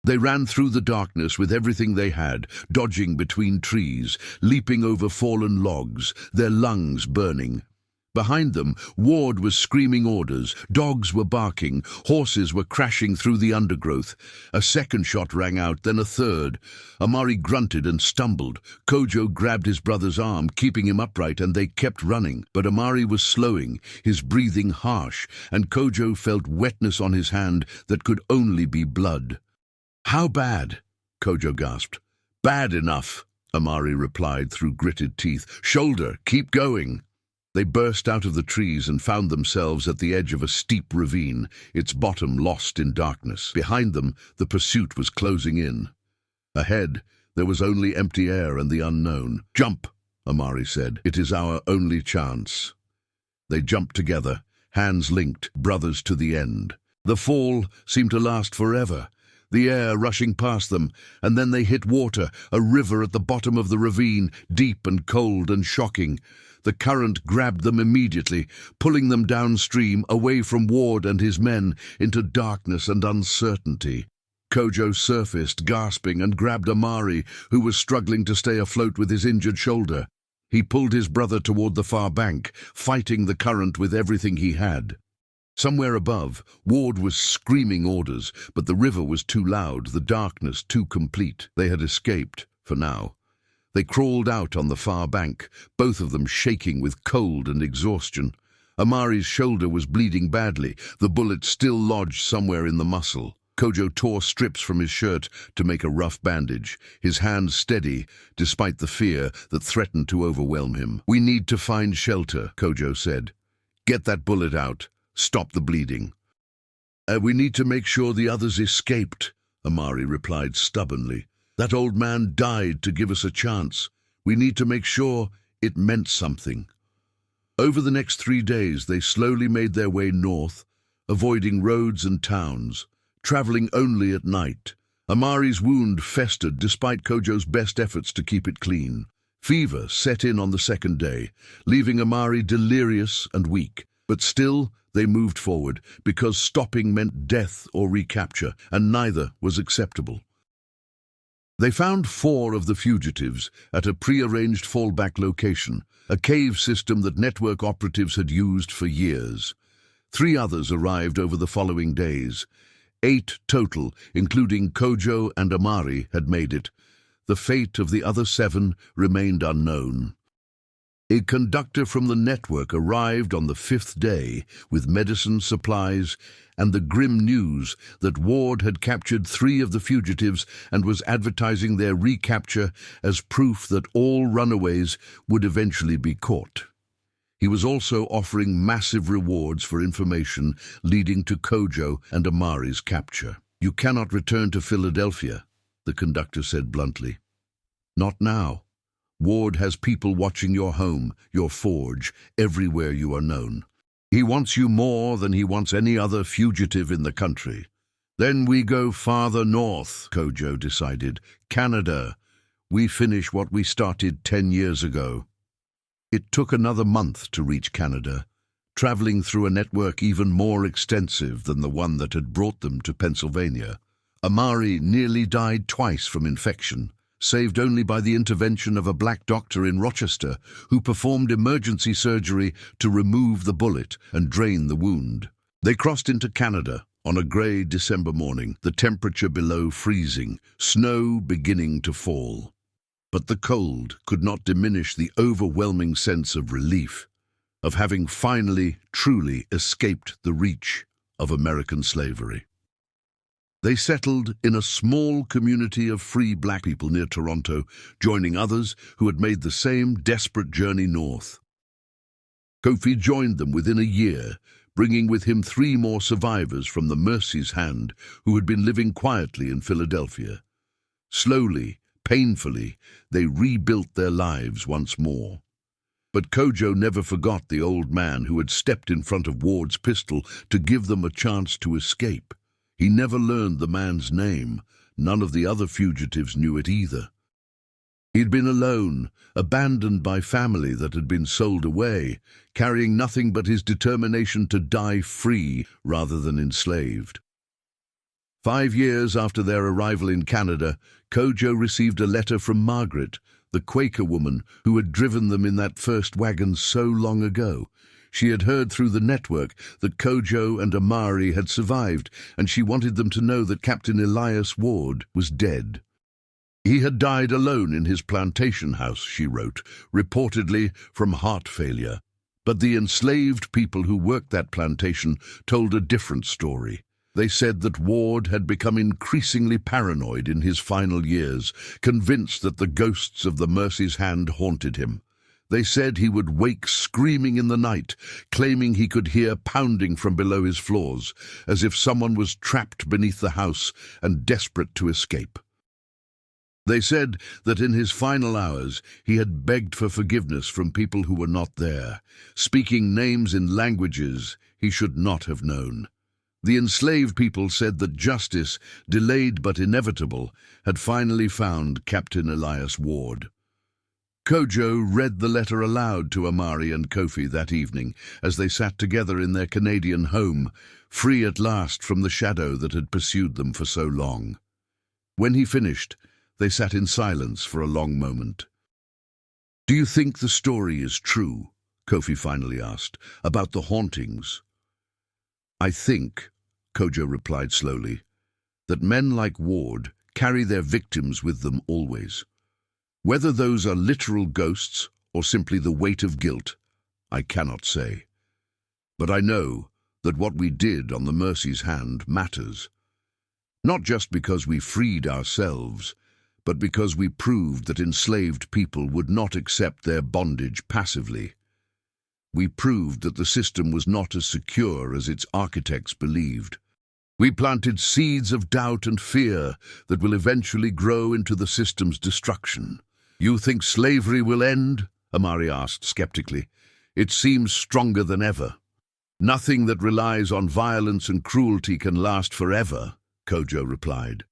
S1: They ran through the darkness with everything they had, dodging between trees, leaping over fallen logs, their lungs burning. Behind them, Ward was screaming orders, dogs were barking, horses were crashing through the undergrowth. A second shot rang out, then a third. Amari grunted and stumbled. Kojo grabbed his brother's arm, keeping him upright, and they kept running. But Amari was slowing, his breathing harsh, and Kojo felt wetness on his hand that could only be blood. How bad? Kojo gasped. Bad enough, Amari replied through gritted teeth. Shoulder, keep going. They burst out of the trees and found themselves at the edge of a steep ravine, its bottom lost in darkness. Behind them, the pursuit was closing in. Ahead, there was only empty air and the unknown. Jump, Amari said. It is our only chance. They jumped together, hands linked, brothers to the end. The fall seemed to last forever, the air rushing past them, and then they hit water, a river at the bottom of the ravine, deep and cold and shocking. The current grabbed them immediately, pulling them downstream, away from Ward and his men, into darkness and uncertainty. Kojo surfaced, gasping, and grabbed Amari, who was struggling to stay afloat with his injured shoulder. He pulled his brother toward the far bank, fighting the current with everything he had. Somewhere above, Ward was screaming orders, but the river was too loud, the darkness too complete. They had escaped, for now. They crawled out on the far bank, both of them shaking with cold and exhaustion. Amari's shoulder was bleeding badly, the bullet still lodged somewhere in the muscle. Kojo tore strips from his shirt to make a rough bandage, his hand steady, despite the fear that threatened to overwhelm him. We need to find shelter, Kojo said. Get that bullet out. Stop the bleeding. We need to make sure the others escaped, Amari replied stubbornly. That old man died to give us a chance. We need to make sure it meant something. Over the next 3 days, they slowly made their way north, avoiding roads and towns, traveling only at night. Amari's wound festered despite Kojo's best efforts to keep it clean. Fever set in on the 2nd day, leaving Amari delirious and weak. But still, they moved forward, because stopping meant death or recapture, and neither was acceptable. They found 4 of the fugitives at a pre-arranged fallback location, a cave system that network operatives had used for years. 3 others arrived over the following days. 8 total, including Kojo and Amari, had made it. The fate of the other 7 remained unknown. A conductor from the network arrived on the 5th day with medicine supplies and the grim news that Ward had captured 3 of the fugitives and was advertising their recapture as proof that all runaways would eventually be caught. He was also offering massive rewards for information leading to Kojo and Amari's capture. "You cannot return to Philadelphia," the conductor said bluntly. "Not now. Ward has people watching your home, your forge, everywhere you are known. He wants you more than he wants any other fugitive in the country." "Then we go farther north," Kojo decided. "Canada. We finish what we started 10 years ago." It took another month to reach Canada, traveling through a network even more extensive than the one that had brought them to Pennsylvania. Amari nearly died twice from infection, saved only by the intervention of a black doctor in Rochester who performed emergency surgery to remove the bullet and drain the wound. They crossed into Canada on a grey December morning, the temperature below freezing, snow beginning to fall. But the cold could not diminish the overwhelming sense of relief, of having finally, truly escaped the reach of American slavery. They settled in a small community of free black people near Toronto, joining others who had made the same desperate journey north. Kofi joined them within a year, bringing with him 3 more survivors from the Mercy's Hand who had been living quietly in Philadelphia. Slowly, painfully, they rebuilt their lives once more. But Kojo never forgot the old man who had stepped in front of Ward's pistol to give them a chance to escape. He never learned the man's name. None of the other fugitives knew it either. He'd been alone, abandoned by family that had been sold away, carrying nothing but his determination to die free rather than enslaved. 5 years after their arrival in Canada, Kojo received a letter from Margaret, the Quaker woman who had driven them in that first wagon so long ago. She had heard through the network that Kojo and Amari had survived, and she wanted them to know that Captain Elias Ward was dead. He had died alone in his plantation house, she wrote, reportedly from heart failure. But the enslaved people who worked that plantation told a different story. They said that Ward had become increasingly paranoid in his final years, convinced that the ghosts of the Mercy's Hand haunted him. They said he would wake screaming in the night, claiming he could hear pounding from below his floors, as if someone was trapped beneath the house and desperate to escape. They said that in his final hours he had begged for forgiveness from people who were not there, speaking names in languages he should not have known. The enslaved people said that justice, delayed but inevitable, had finally found Captain Elias Ward. Kojo read the letter aloud to Amari and Kofi that evening as they sat together in their Canadian home, free at last from the shadow that had pursued them for so long. When he finished, they sat in silence for a long moment. "Do you think the story is true?" Kofi finally asked, "about the hauntings?" "I think," Kojo replied slowly, "that men like Ward carry their victims with them always. Whether those are literal ghosts or simply the weight of guilt, I cannot say. But I know that what we did on the Mercy's Hand matters. Not just because we freed ourselves, but because we proved that enslaved people would not accept their bondage passively. We proved that the system was not as secure as its architects believed. We planted seeds of doubt and fear that will eventually grow into the system's destruction." "You think slavery will end?" Amari asked skeptically. "It seems stronger than ever." "Nothing that relies on violence and cruelty can last forever," Kojo replied.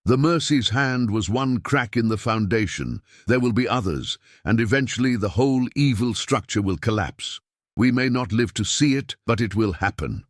S1: "The Mercy's Hand was one crack in the foundation. There will be others, and eventually the whole evil structure will collapse. We may not live to see it, but it will happen."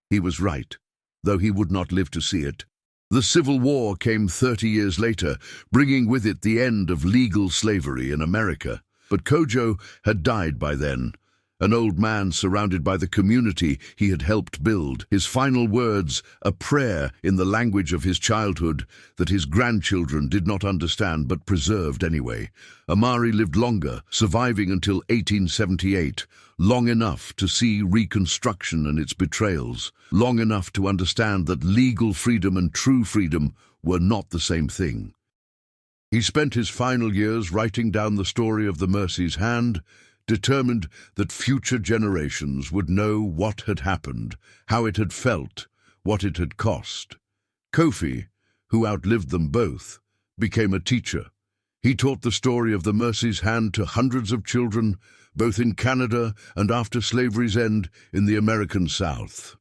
S1: He was right, though he would not live to see it. The Civil War came 30 years later, bringing with it the end of legal slavery in America. But Kojo had died by then, An old man surrounded by the community he had helped build. His final words, a prayer in the language of his childhood that his grandchildren did not understand but preserved anyway. Amari lived longer, surviving until 1878, long enough to see Reconstruction and its betrayals, long enough to understand that legal freedom and true freedom were not the same thing. He spent his final years writing down the story of the Mercy's Hand, determined that future generations would know what had happened, how it had felt, what it had cost. Kofi, who outlived them both, became a teacher. He taught the story of the Mercy's Hand to hundreds of children, both in Canada and after slavery's end in the American South.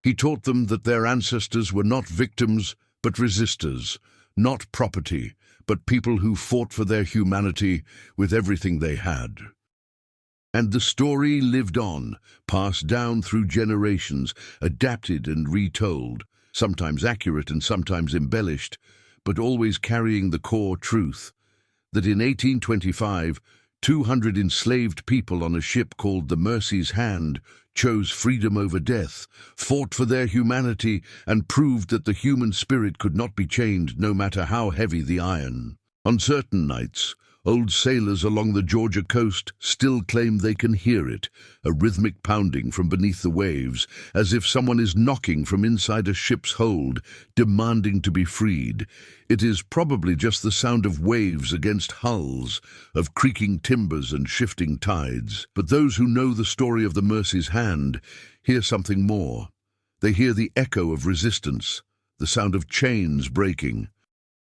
S1: He taught them that their ancestors were not victims, but resistors, not property, but people who fought for their humanity with everything they had. And the story lived on, passed down through generations, adapted and retold, sometimes accurate and sometimes embellished, but always carrying the core truth, that in 1825, 200 enslaved people on a ship called the Mercy's Hand chose freedom over death, fought for their humanity, and proved that the human spirit could not be chained no matter how heavy the iron. On certain nights, old sailors along the Georgia coast still claim they can hear it, a rhythmic pounding from beneath the waves, as if someone is knocking from inside a ship's hold, demanding to be freed. It is probably just the sound of waves against hulls, of creaking timbers and shifting tides. But those who know the story of the Mercy's Hand hear something more. They hear the echo of resistance, the sound of chains breaking,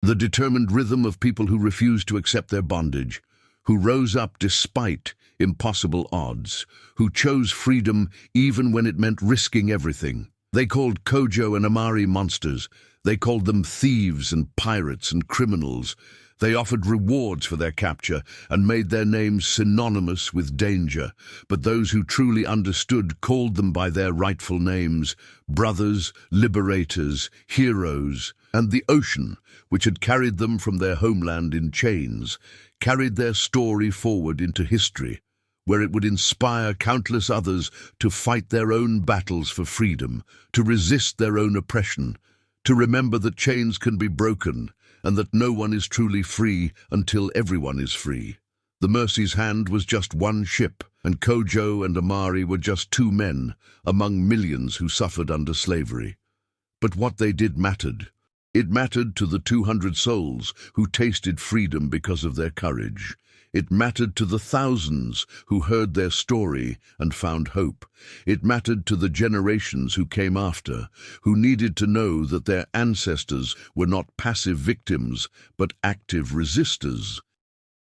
S1: the determined rhythm of people who refused to accept their bondage, who rose up despite impossible odds, who chose freedom even when it meant risking everything. They called Kojo and Amari monsters. They called them thieves and pirates and criminals. They offered rewards for their capture and made their names synonymous with danger. But those who truly understood called them by their rightful names: brothers, liberators, heroes. And the ocean, which had carried them from their homeland in chains, carried their story forward into history, where it would inspire countless others to fight their own battles for freedom, to resist their own oppression, to remember that chains can be broken, and that no one is truly free until everyone is free. The Mercy's Hand was just one ship, and Kojo and Amari were just two men among millions who suffered under slavery. But what they did mattered. It mattered to the 200 souls who tasted freedom because of their courage. It mattered to the thousands who heard their story and found hope. It mattered to the generations who came after, who needed to know that their ancestors were not passive victims, but active resistors.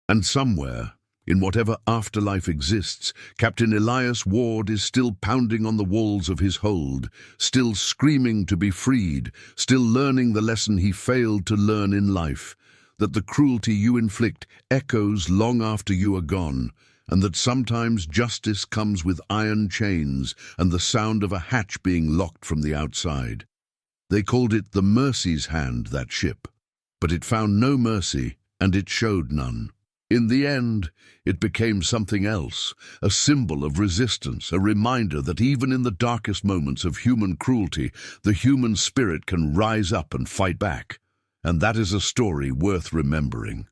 S1: And somewhere, in whatever afterlife exists, Captain Elias Ward is still pounding on the walls of his hold, still screaming to be freed, still learning the lesson he failed to learn in life, that the cruelty you inflict echoes long after you are gone, and that sometimes justice comes with iron chains and the sound of a hatch being locked from the outside. They called it the Mercy's Hand, that ship, but it found no mercy, and it showed none. In the end, it became something else, a symbol of resistance, a reminder that even in the darkest moments of human cruelty, the human spirit can rise up and fight back. And that is a story worth remembering.